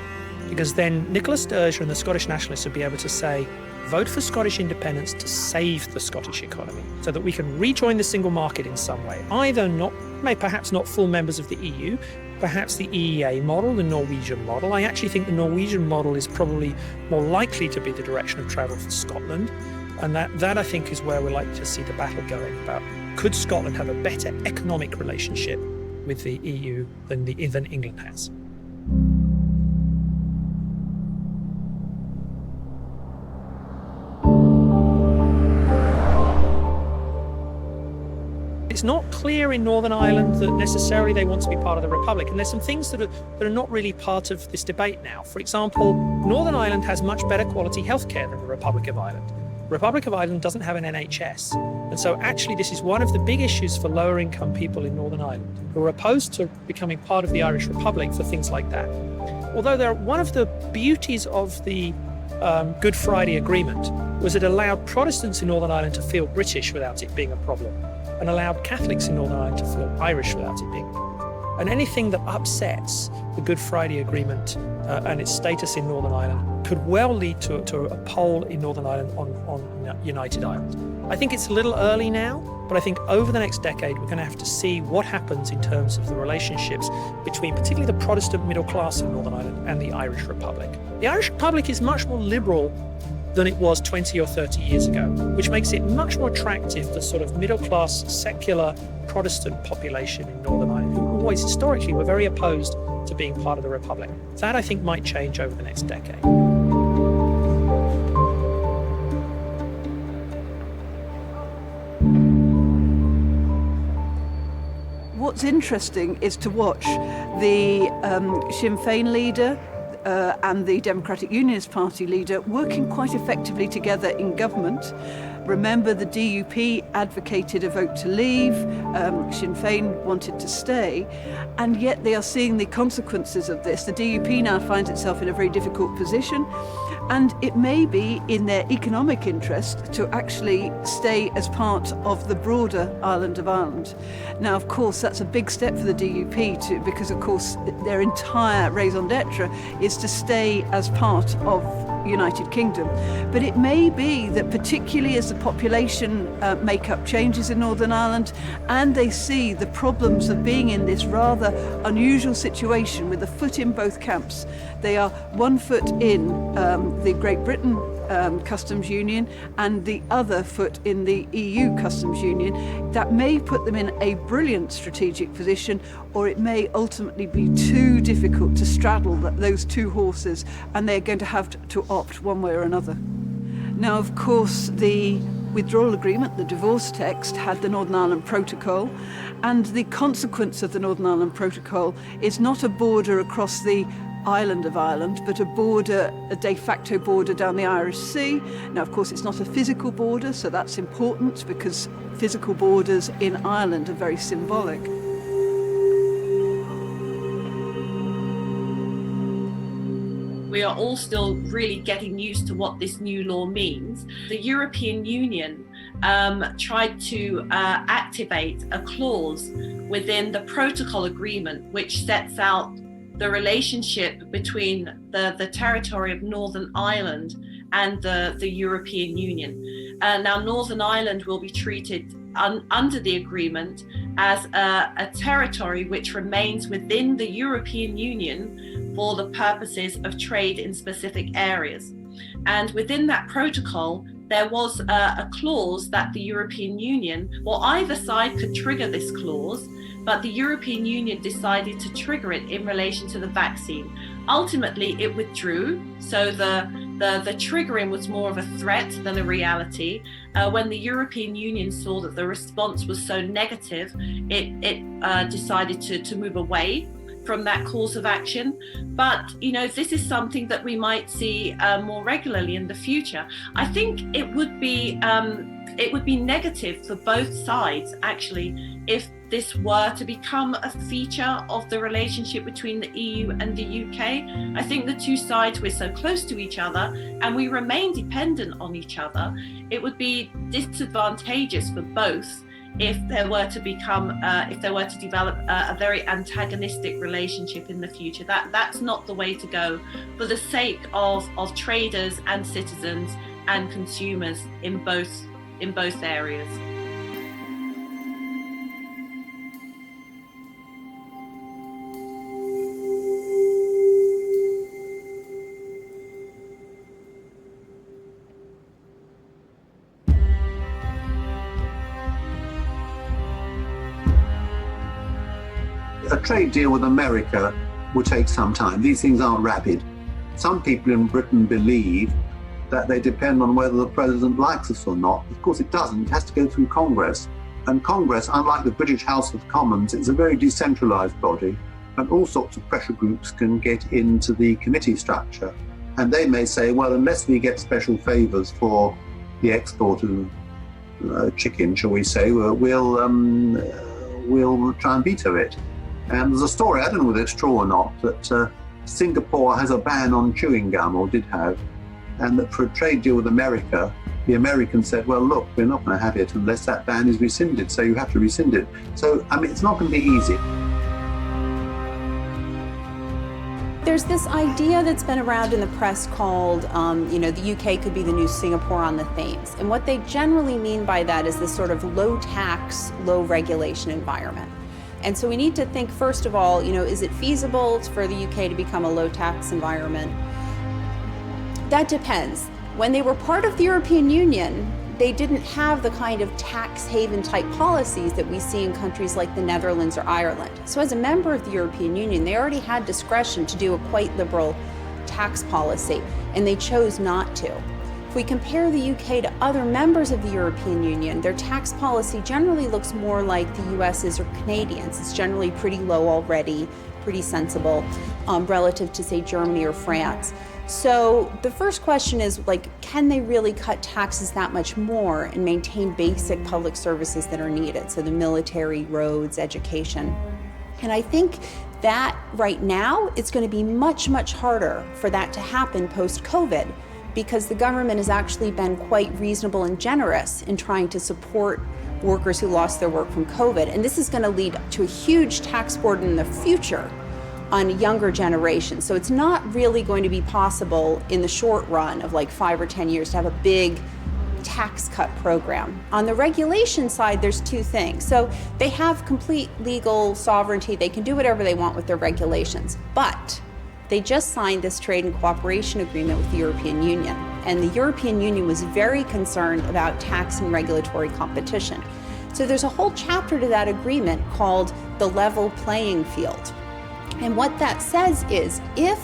because then Nicola Sturgeon and the Scottish nationalists would be able to say, vote for Scottish independence to save the Scottish economy so that we can rejoin the single market in some way. Either perhaps not full members of the EU, perhaps the EEA model, the Norwegian model. I actually think the Norwegian model is probably more likely to be the direction of travel for Scotland. And that I think is where we're likely to see the battle going about, could Scotland have a better economic relationship with the EU than England has? It's not clear in Northern Ireland that necessarily they want to be part of the Republic, and there's some things that are not really part of this debate now. For example, Northern Ireland has much better quality healthcare than the Republic of Ireland. The Republic of Ireland doesn't have an NHS, and so actually this is one of the big issues for lower income people in Northern Ireland who are opposed to becoming part of the Irish Republic for things like that. Although one of the beauties of the Good Friday Agreement was it allowed Protestants in Northern Ireland to feel British without it being a problem, and allowed Catholics in Northern Ireland to feel Irish without it being a problem. And anything that upsets the Good Friday Agreement and its status in Northern Ireland could well lead to a poll in Northern Ireland on United Ireland. I think it's a little early now, but I think over the next decade we're going to have to see what happens in terms of the relationships between particularly the Protestant middle class in Northern Ireland and the Irish Republic. The Irish Republic is much more liberal than it was 20 or 30 years ago, which makes it much more attractive, the sort of middle-class, secular Protestant population in Northern Ireland, who always historically were very opposed to being part of the Republic. That, I think, might change over the next decade. What's interesting is to watch the Sinn Féin leader and the Democratic Unionist Party leader working quite effectively together in government. Remember, the DUP advocated a vote to leave, Sinn Féin wanted to stay, and yet they are seeing the consequences of this. The DUP now finds itself in a very difficult position, and it may be in their economic interest to actually stay as part of the broader island of Ireland. Now, of course, that's a big step for the DUP because, of course, their entire raison d'etre is to stay as part of United Kingdom. But it may be that particularly as the population makeup changes in Northern Ireland and they see the problems of being in this rather unusual situation with a foot in both camps. They are one foot in the Great Britain customs union and the other foot in the EU customs union. That may put them in a brilliant strategic position, or it may ultimately be too difficult to straddle those two horses, and they're going to have to opt one way or another. Now, of course, the withdrawal agreement, the divorce text, had the Northern Ireland Protocol, and the consequence of the Northern Ireland Protocol is not a border across the island of Ireland, but a de facto border down the Irish Sea. Now, of course, it's not a physical border, so that's important because physical borders in Ireland are very symbolic. We are all still really getting used to what this new law means. The European Union tried to activate a clause within the protocol agreement which sets out the relationship between the territory of Northern Ireland and the European Union. Now, Northern Ireland will be treated under the agreement as a territory which remains within the European Union for the purposes of trade in specific areas. And within that protocol, there was a clause that the European Union, well, either side could trigger this clause, but the European Union decided to trigger it in relation to the vaccine. Ultimately, it withdrew, so the triggering was more of a threat than a reality. When the European Union saw that the response was so negative, it decided to move away from that course of action. But, you know, this is something that we might see more regularly in the future. I think it would be negative for both sides, actually, if this were to become a feature of the relationship between the EU and the UK. I think the two sides, we're so close to each other and we remain dependent on each other. It would be disadvantageous for both if there were to develop a very antagonistic relationship in the future. That's not the way to go for the sake of traders and citizens and consumers in both areas. A trade deal with America will take some time. These things aren't rapid. Some people in Britain believe that they depend on whether the president likes us or not. Of course it doesn't. It has to go through Congress. And Congress, unlike the British House of Commons, it's a very decentralised body, and all sorts of pressure groups can get into the committee structure. And they may say, well, unless we get special favours for the export of chicken, shall we say, we'll try and veto it. And there's a story, I don't know whether it's true or not, that Singapore has a ban on chewing gum, or did have, and that for a trade deal with America, the Americans said, well, look, we're not going to have it unless that ban is rescinded, so you have to rescind it. So, I mean, it's not going to be easy. There's this idea that's been around in the press called, the UK could be the new Singapore on the Thames. And what they generally mean by that is this sort of low tax, low regulation environment. And so we need to think, first of all, is it feasible for the UK to become a low tax environment? That depends. When they were part of the European Union, they didn't have the kind of tax haven type policies that we see in countries like the Netherlands or Ireland. So as a member of the European Union, they already had discretion to do a quite liberal tax policy, and they chose not to. If we compare the UK to other members of the European Union, their tax policy generally looks more like the US's or Canadians. It's generally pretty low already, pretty sensible, relative to, say, Germany or France. So the first question is, can they really cut taxes that much more and maintain basic public services that are needed? So the military, roads, education. And I think that right now, it's going to be much, much harder for that to happen post-COVID, because the government has actually been quite reasonable and generous in trying to support workers who lost their work from COVID. And this is going to lead to a huge tax burden in the future on younger generations. So it's not really going to be possible in the short run of 5 or 10 years to have a big tax cut program. On the regulation side, there's two things. So they have complete legal sovereignty. They can do whatever they want with their regulations, but they just signed this trade and cooperation agreement with the European Union. and the European Union was very concerned about tax and regulatory competition. So there's a whole chapter to that agreement called the level playing field. And what that says is if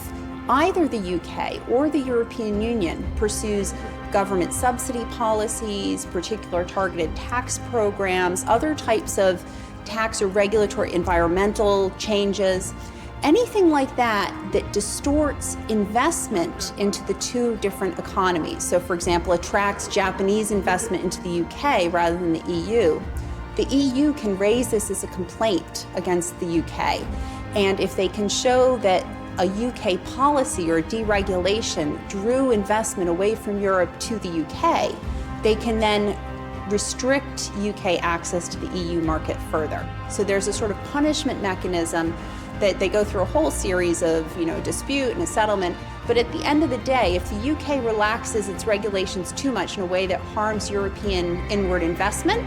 either the UK or the European Union pursues government subsidy policies, particular targeted tax programs, other types of tax or regulatory environmental changes, anything like that that distorts investment into the two different economies. So for example, attracts Japanese investment into the UK rather than the EU. The EU can raise this as a complaint against the UK. And if they can show that a UK policy or deregulation drew investment away from Europe to the UK, they can then restrict UK access to the EU market further. So there's a sort of punishment mechanism that they go through a whole series of, dispute and a settlement. But at the end of the day, if the UK relaxes its regulations too much in a way that harms European inward investment,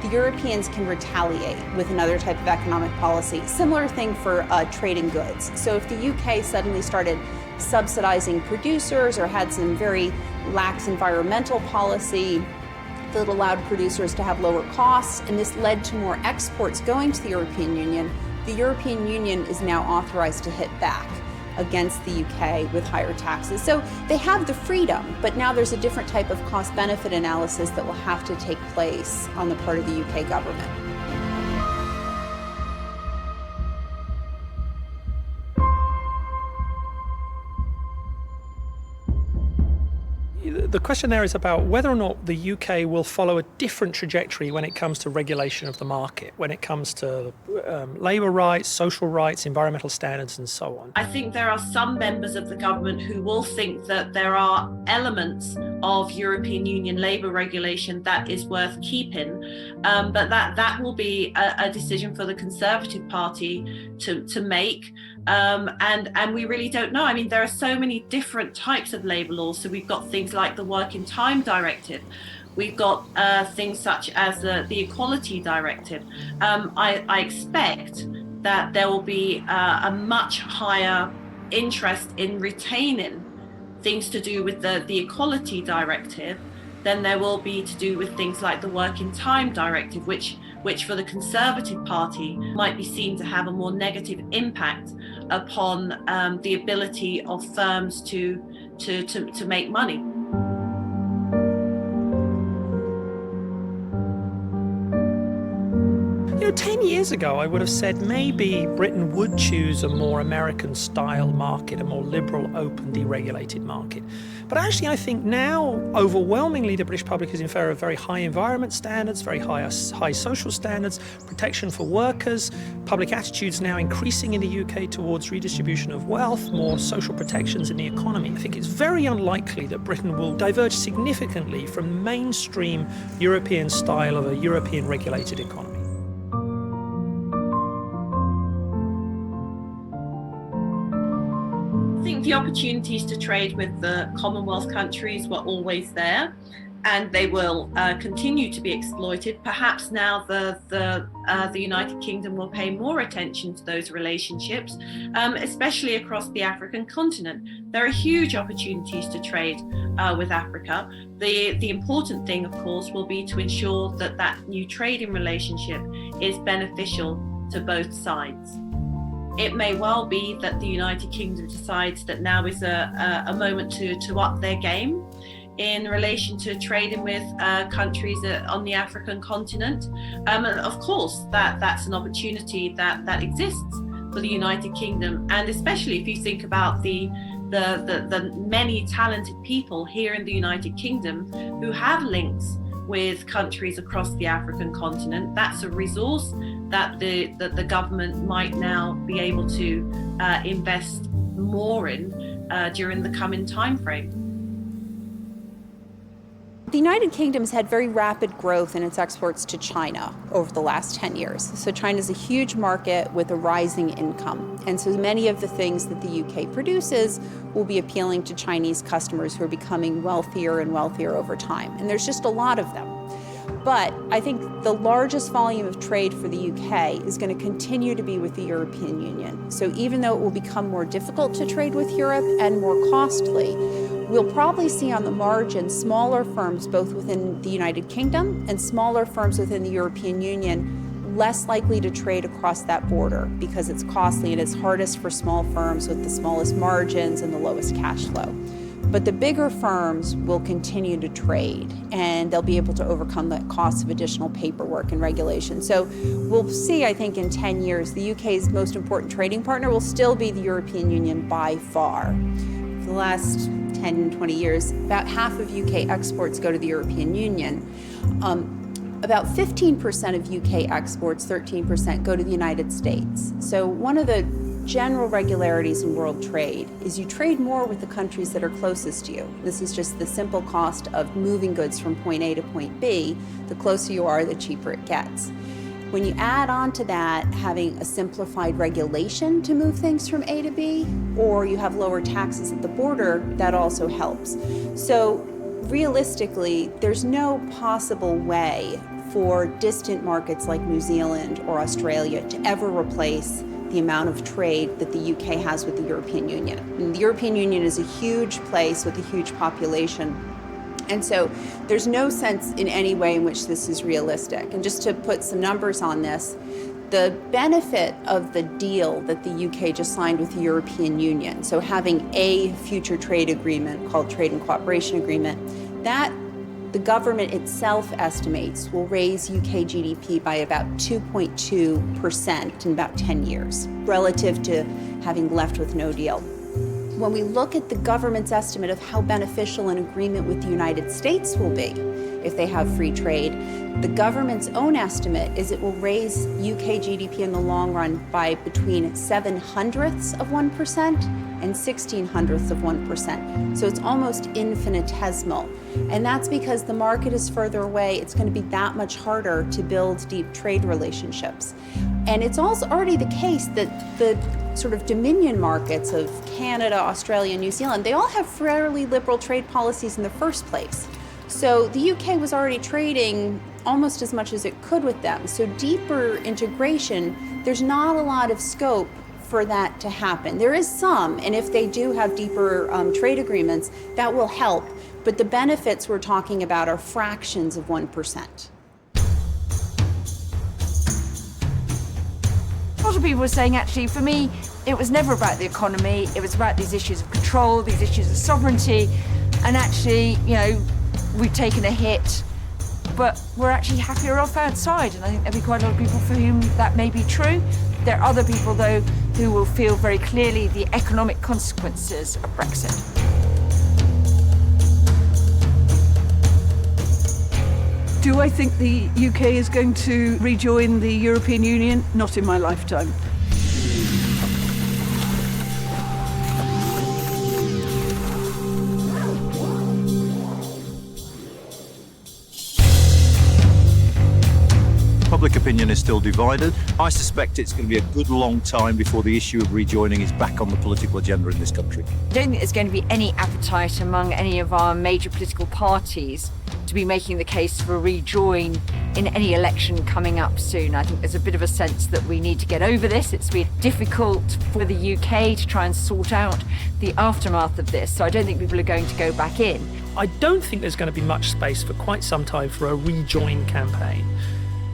the Europeans can retaliate with another type of economic policy. Similar thing for trade in goods. So if the UK suddenly started subsidizing producers or had some very lax environmental policy that allowed producers to have lower costs, and this led to more exports going to the European Union is now authorized to hit back against the UK with higher taxes. So they have the freedom, but now there's a different type of cost-benefit analysis that will have to take place on the part of the UK government. The question there is about whether or not the UK will follow a different trajectory when it comes to regulation of the market, when it comes to labour rights, social rights, environmental standards and so on. I think there are some members of the government who will think that there are elements of European Union labour regulation that is worth keeping, but that will be a decision for the Conservative Party to make. And we really don't know. I mean, there are so many different types of labour laws. So we've got things like the Working Time Directive. We've got things such as the Equality Directive. I expect that there will be a much higher interest in retaining things to do with the Equality Directive than there will be to do with things like the Working Time Directive, which for the Conservative Party might be seen to have a more negative impact upon the ability of firms to make money. You know, 10 years ago, I would have said maybe Britain would choose a more American-style market, a more liberal, open, deregulated market. But actually, I think now, overwhelmingly, the British public is in favour of very high environment standards, very high social standards, protection for workers, public attitudes now increasing in the UK towards redistribution of wealth, more social protections in the economy. I think it's very unlikely that Britain will diverge significantly from mainstream European style of a European regulated economy. I think the opportunities to trade with the Commonwealth countries were always there, and they will continue to be exploited. Perhaps now the United Kingdom will pay more attention to those relationships, especially across the African continent. There are huge opportunities to trade with Africa. The important thing, of course, will be to ensure that that new trading relationship is beneficial to both sides. It may well be that the United Kingdom decides that now is a moment to up their game in relation to trading with countries on the African continent. And of course, that's an opportunity that exists for the United Kingdom, and especially if you think about the many talented people here in the United Kingdom who have links with countries across the African continent. That's a resource that the government might now be able to invest more in during the coming time frame. The United Kingdom has had very rapid growth in its exports to China over the last 10 years. So China is a huge market with a rising income. And so many of the things that the UK produces will be appealing to Chinese customers who are becoming wealthier and wealthier over time. And there's just a lot of them. But I think the largest volume of trade for the UK is going to continue to be with the European Union. So even though it will become more difficult to trade with Europe and more costly, we'll probably see on the margin smaller firms both within the United Kingdom and smaller firms within the European Union less likely to trade across that border because it's costly and it's hardest for small firms with the smallest margins and the lowest cash flow. But the bigger firms will continue to trade and they'll be able to overcome the cost of additional paperwork and regulation. So we'll see, I think, in 10 years, the UK's most important trading partner will still be the European Union by far. For the last 10, 20 years, about half of UK exports go to the European Union. About 15% of UK exports, 13%, go to the United States. So one of the general regularities in world trade is you trade more with the countries that are closest to you. This is just the simple cost of moving goods from point A to point B. The closer you are, the cheaper it gets. When you add on to that having a simplified regulation to move things from A to B, or you have lower taxes at the border, that also helps. So realistically, there's no possible way for distant markets like New Zealand or Australia to ever replace the amount of trade that the UK has with the European Union. And the European Union is a huge place with a huge population. And so there's no sense in any way in which this is realistic. And just to put some numbers on this, the benefit of the deal that the UK just signed with the European Union, so having a future trade agreement called Trade and Cooperation Agreement, that the government itself estimates will raise UK GDP by about 2.2% in about 10 years, relative to having left with no deal. When we look at the government's estimate of how beneficial an agreement with the United States will be if they have free trade, the government's own estimate is it will raise UK GDP in the long run by between 0.07% and 0.16%. So it's almost infinitesimal. And that's because the market is further away. It's going to be that much harder to build deep trade relationships. And it's also already the case that the sort of dominion markets of Canada, Australia, New Zealand, they all have fairly liberal trade policies in the first place. So the UK was already trading almost as much as it could with them. So deeper integration, there's not a lot of scope for that to happen. There is some, and if they do have deeper trade agreements, that will help. But the benefits we're talking about are fractions of 1%. A lot of people were saying, actually, for me, it was never about the economy. It was about these issues of control, these issues of sovereignty. And actually, you know, we've taken a hit, but we're actually happier off outside. And I think there'll be quite a lot of people for whom that may be true. There are other people, though, who will feel very clearly the economic consequences of Brexit. Do I think the UK is going to rejoin the European Union? Not in my lifetime. Public opinion is still divided. I suspect it's going to be a good long time before the issue of rejoining is back on the political agenda in this country. I don't think there's going to be any appetite among any of our major political parties to be making the case for a rejoin in any election coming up soon. I think there's a bit of a sense that we need to get over this. It's been difficult for the UK to try and sort out the aftermath of this, so I don't think people are going to go back in. I don't think there's going to be much space for quite some time for a rejoin campaign.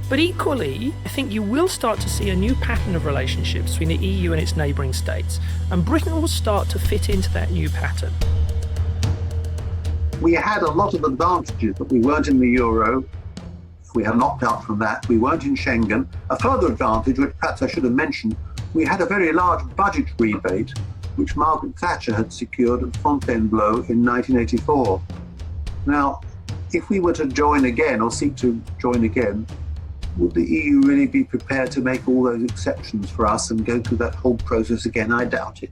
But equally, I think you will start to see a new pattern of relationships between the EU and its neighbouring states, and Britain will start to fit into that new pattern. We had a lot of advantages, but we weren't in the euro. We had an opt-out from that. We weren't in Schengen. A further advantage, which perhaps I should have mentioned, we had a very large budget rebate, which Margaret Thatcher had secured at Fontainebleau in 1984. Now, if we were to join again, or seek to join again, would the EU really be prepared to make all those exceptions for us and go through that whole process again? I doubt it.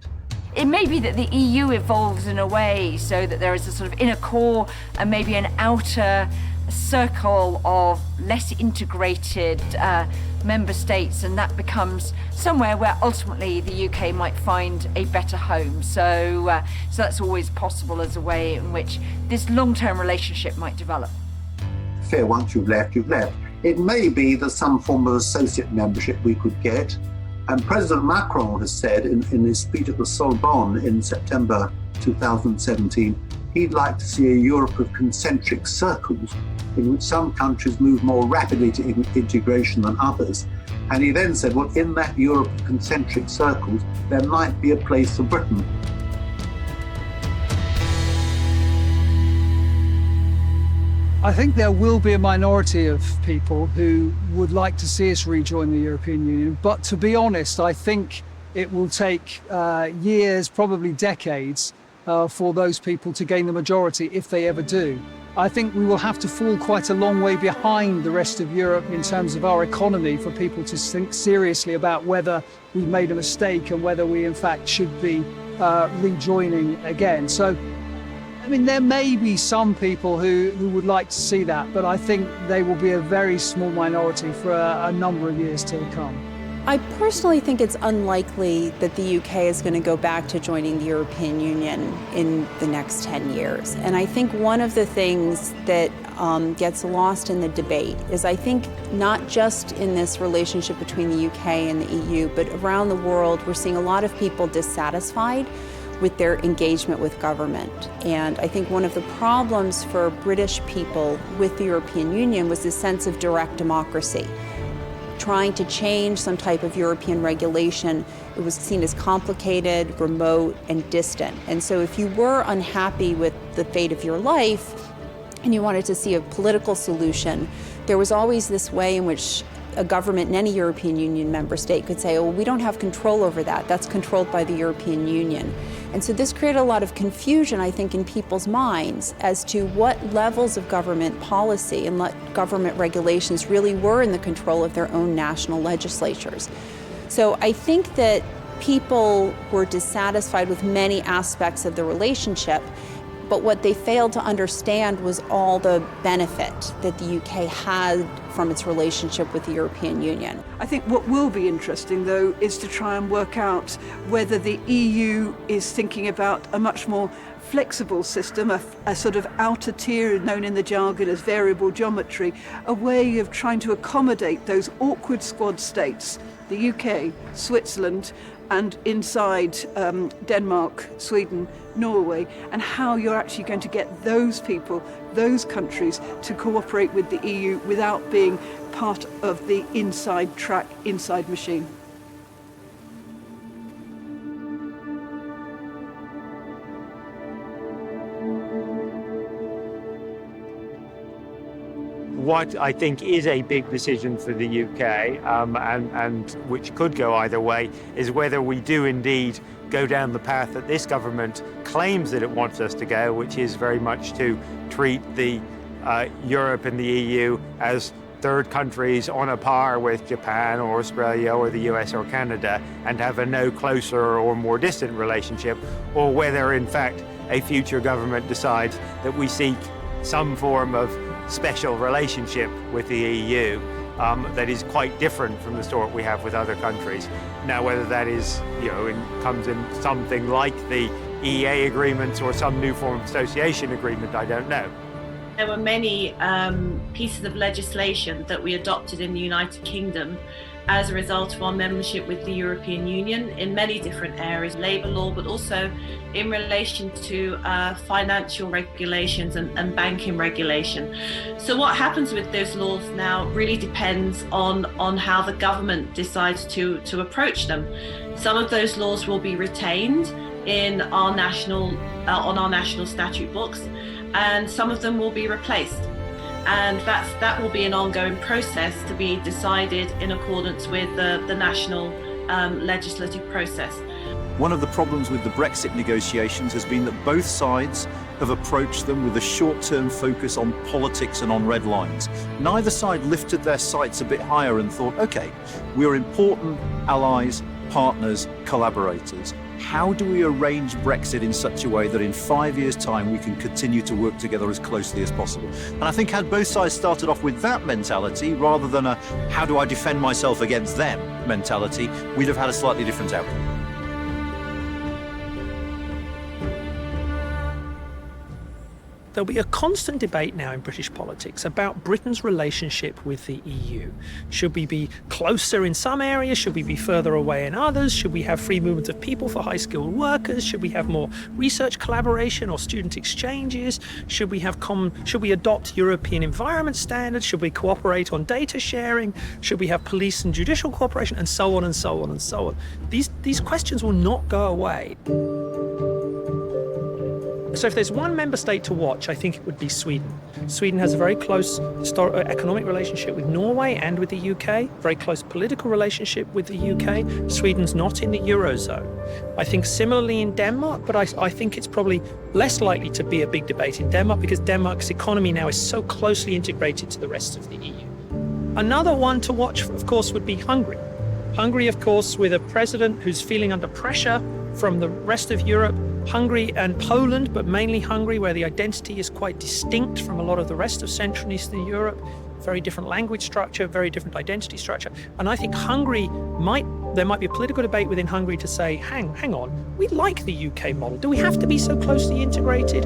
It may be that the EU evolves in a way so that there is a sort of inner core and maybe an outer circle of less integrated member states, and that becomes somewhere where ultimately the UK might find a better home. So that's always possible as a way in which this long-term relationship might develop. Fair, once you've left, you've left. It may be that some form of associate membership we could get. And President Macron has said in his speech at the Sorbonne in September 2017 he'd like to see a Europe of concentric circles in which some countries move more rapidly to integration than others. And he then said, well, in that Europe of concentric circles, there might be a place for Britain. I think there will be a minority of people who would like to see us rejoin the European Union, but to be honest, I think it will take years, probably decades, for those people to gain the majority if they ever do. I think we will have to fall quite a long way behind the rest of Europe in terms of our economy for people to think seriously about whether we've made a mistake and whether we in fact should be rejoining again. So, I mean, there may be some people who would like to see that, but I think they will be a very small minority for a number of years to come. I personally think it's unlikely that the UK is going to go back to joining the European Union in the next 10 years. And I think one of the things that gets lost in the debate is, I think, not just in this relationship between the UK and the EU, but around the world, we're seeing a lot of people dissatisfied with their engagement with government. And I think one of the problems for British people with the European Union was this sense of direct democracy. Trying to change some type of European regulation, it was seen as complicated, remote, and distant. And so if you were unhappy with the fate of your life and you wanted to see a political solution, there was always this way in which a government in any European Union member state could say, oh, well, we don't have control over that. That's controlled by the European Union. And so this created a lot of confusion, I think, in people's minds as to what levels of government policy and government regulations really were in the control of their own national legislatures. So I think that people were dissatisfied with many aspects of the relationship, but what they failed to understand was all the benefit that the UK had from its relationship with the European Union. I think what will be interesting, though, is to try and work out whether the EU is thinking about a much more flexible system, a sort of outer tier known in the jargon as variable geometry, a way of trying to accommodate those awkward squad states, the UK, Switzerland, and inside Denmark, Sweden, Norway, and how you're actually going to get those people, those countries, to cooperate with the EU without being part of the inside track, inside machine. What I think is a big decision for the UK, and which could go either way, is whether we do indeed go down the path that this government claims that it wants us to go, which is very much to treat the Europe and the EU as third countries on a par with Japan or Australia or the US or Canada, and have a no closer or more distant relationship, or whether in fact a future government decides that we seek some form of special relationship with the EU that is quite different from the sort we have with other countries. Now, whether that is, comes in something like the EEA agreements or some new form of association agreement, I don't know. There were many pieces of legislation that we adopted in the United Kingdom as a result of our membership with the European Union in many different areas, labour law, but also in relation to financial regulations and banking regulation. So what happens with those laws now really depends on how the government decides to approach them. Some of those laws will be retained in our national on our national statute books, and some of them will be replaced. And that will be an ongoing process to be decided in accordance with the national legislative process. One of the problems with the Brexit negotiations has been that both sides have approached them with a short-term focus on politics and on red lines. Neither side lifted their sights a bit higher and thought, okay, we're important allies, partners, collaborators. How do we arrange Brexit in such a way that in 5 years' time we can continue to work together as closely as possible? And I think had both sides started off with that mentality rather than a how do I defend myself against them mentality, we'd have had a slightly different outcome. There'll be a constant debate now in British politics about Britain's relationship with the EU. Should we be closer in some areas? Should we be further away in others? Should we have free movement of people for high-skilled workers? Should we have more research collaboration or student exchanges? Should we adopt European environment standards? Should we cooperate on data sharing? Should we have police and judicial cooperation? And so on and so on and so on. These questions will not go away. So if there's one member state to watch, I think it would be Sweden. Sweden has a very close economic relationship with Norway and with the UK, very close political relationship with the UK. Sweden's not in the Eurozone. I think similarly in Denmark, but I think it's probably less likely to be a big debate in Denmark because Denmark's economy now is so closely integrated to the rest of the EU. Another one to watch, of course, would be Hungary. Hungary, of course, with a president who's feeling under pressure from the rest of Europe. Hungary and Poland, but mainly Hungary, where the identity is quite distinct from a lot of the rest of Central and Eastern Europe. Very different language structure, very different identity structure. And I think there might be a political debate within Hungary to say, hang on, we like the UK model. Do we have to be so closely integrated?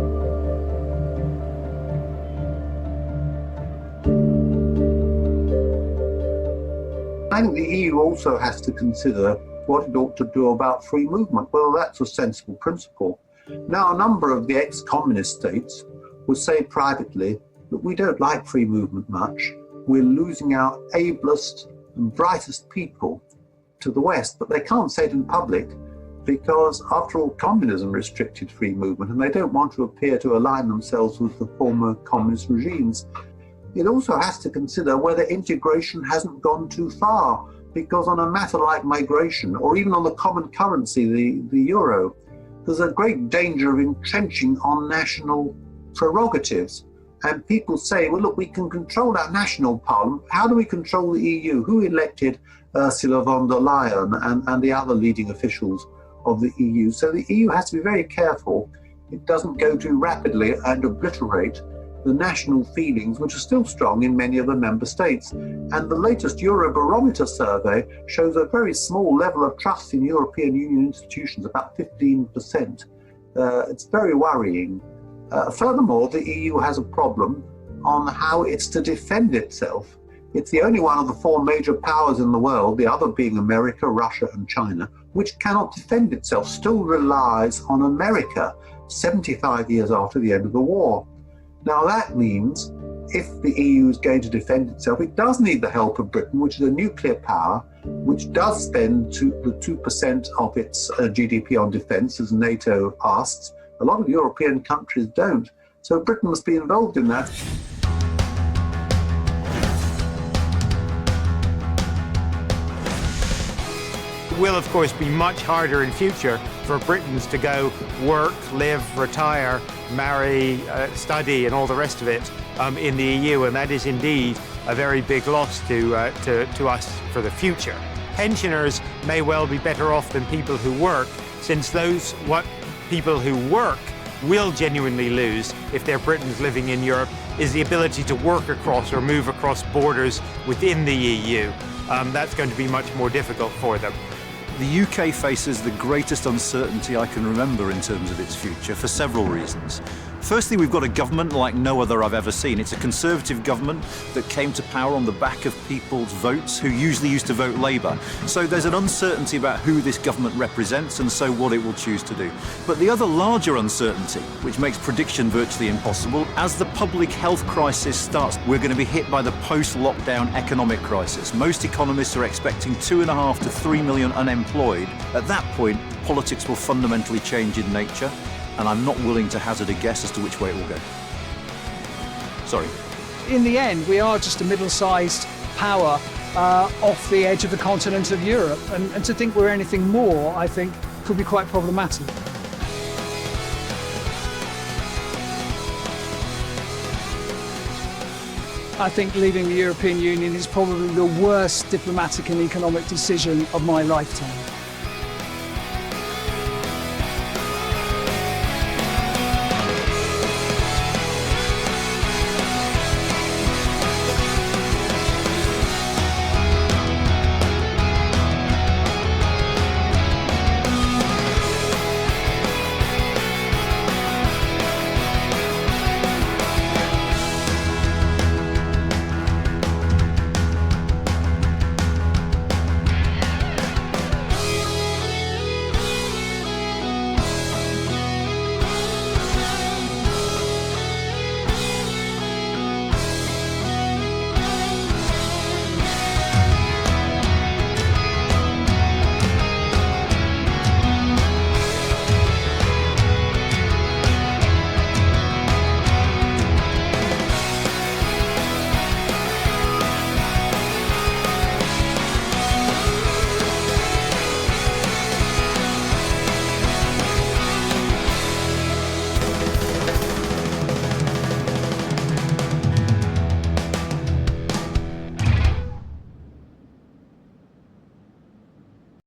I think the EU also has to consider what it ought to do about free movement, whether that's a sensible principle. Now, a number of the ex-communist states will say privately that we don't like free movement much. We're losing our ablest and brightest people to the West, but they can't say it in public because, after all, communism restricted free movement and they don't want to appear to align themselves with the former communist regimes. It also has to consider whether integration hasn't gone too far, because on a matter like migration, or even on the common currency, the euro, there's a great danger of entrenching on national prerogatives. And people say, well, look, we can control our national parliament. How do we control the EU? Who elected Ursula von der Leyen and the other leading officials of the EU? So the EU has to be very careful it doesn't go too rapidly and obliterate the national feelings, which are still strong in many of the member states. And the latest Eurobarometer survey shows a very small level of trust in European Union institutions, about 15%. It's very worrying. Furthermore, the EU has a problem on how it's to defend itself. It's the only one of the four major powers in the world, the other being America, Russia, and China, which cannot defend itself, still relies on America 75 years after the end of the war. Now that means if the EU is going to defend itself, it does need the help of Britain, which is a nuclear power, which does spend the 2% of its GDP on defence, as NATO asks. A lot of European countries don't. So Britain must be involved in that. It will, of course, be much harder in future for Britons to go work, live, retire, marry, study, and all the rest of it in the EU, and that is indeed a very big loss to us for the future. Pensioners may well be better off than people who work, since what people who work will genuinely lose if they're Britons living in Europe is the ability to work across or move across borders within the EU. That's going to be much more difficult for them. The UK faces the greatest uncertainty I can remember in terms of its future for several reasons. Firstly, we've got a government like no other I've ever seen. It's a Conservative government that came to power on the back of people's votes who usually used to vote Labour. So there's an uncertainty about who this government represents and so what it will choose to do. But the other larger uncertainty, which makes prediction virtually impossible, as the public health crisis starts, we're going to be hit by the post-lockdown economic crisis. Most economists are expecting 2.5 to 3 million unemployed. At that point, politics will fundamentally change in nature, and I'm not willing to hazard a guess as to which way it will go. Sorry. In the end, we are just a middle-sized power off the edge of the continent of Europe, and to think we're anything more, I think, could be quite problematic. I think leaving the European Union is probably the worst diplomatic and economic decision of my lifetime.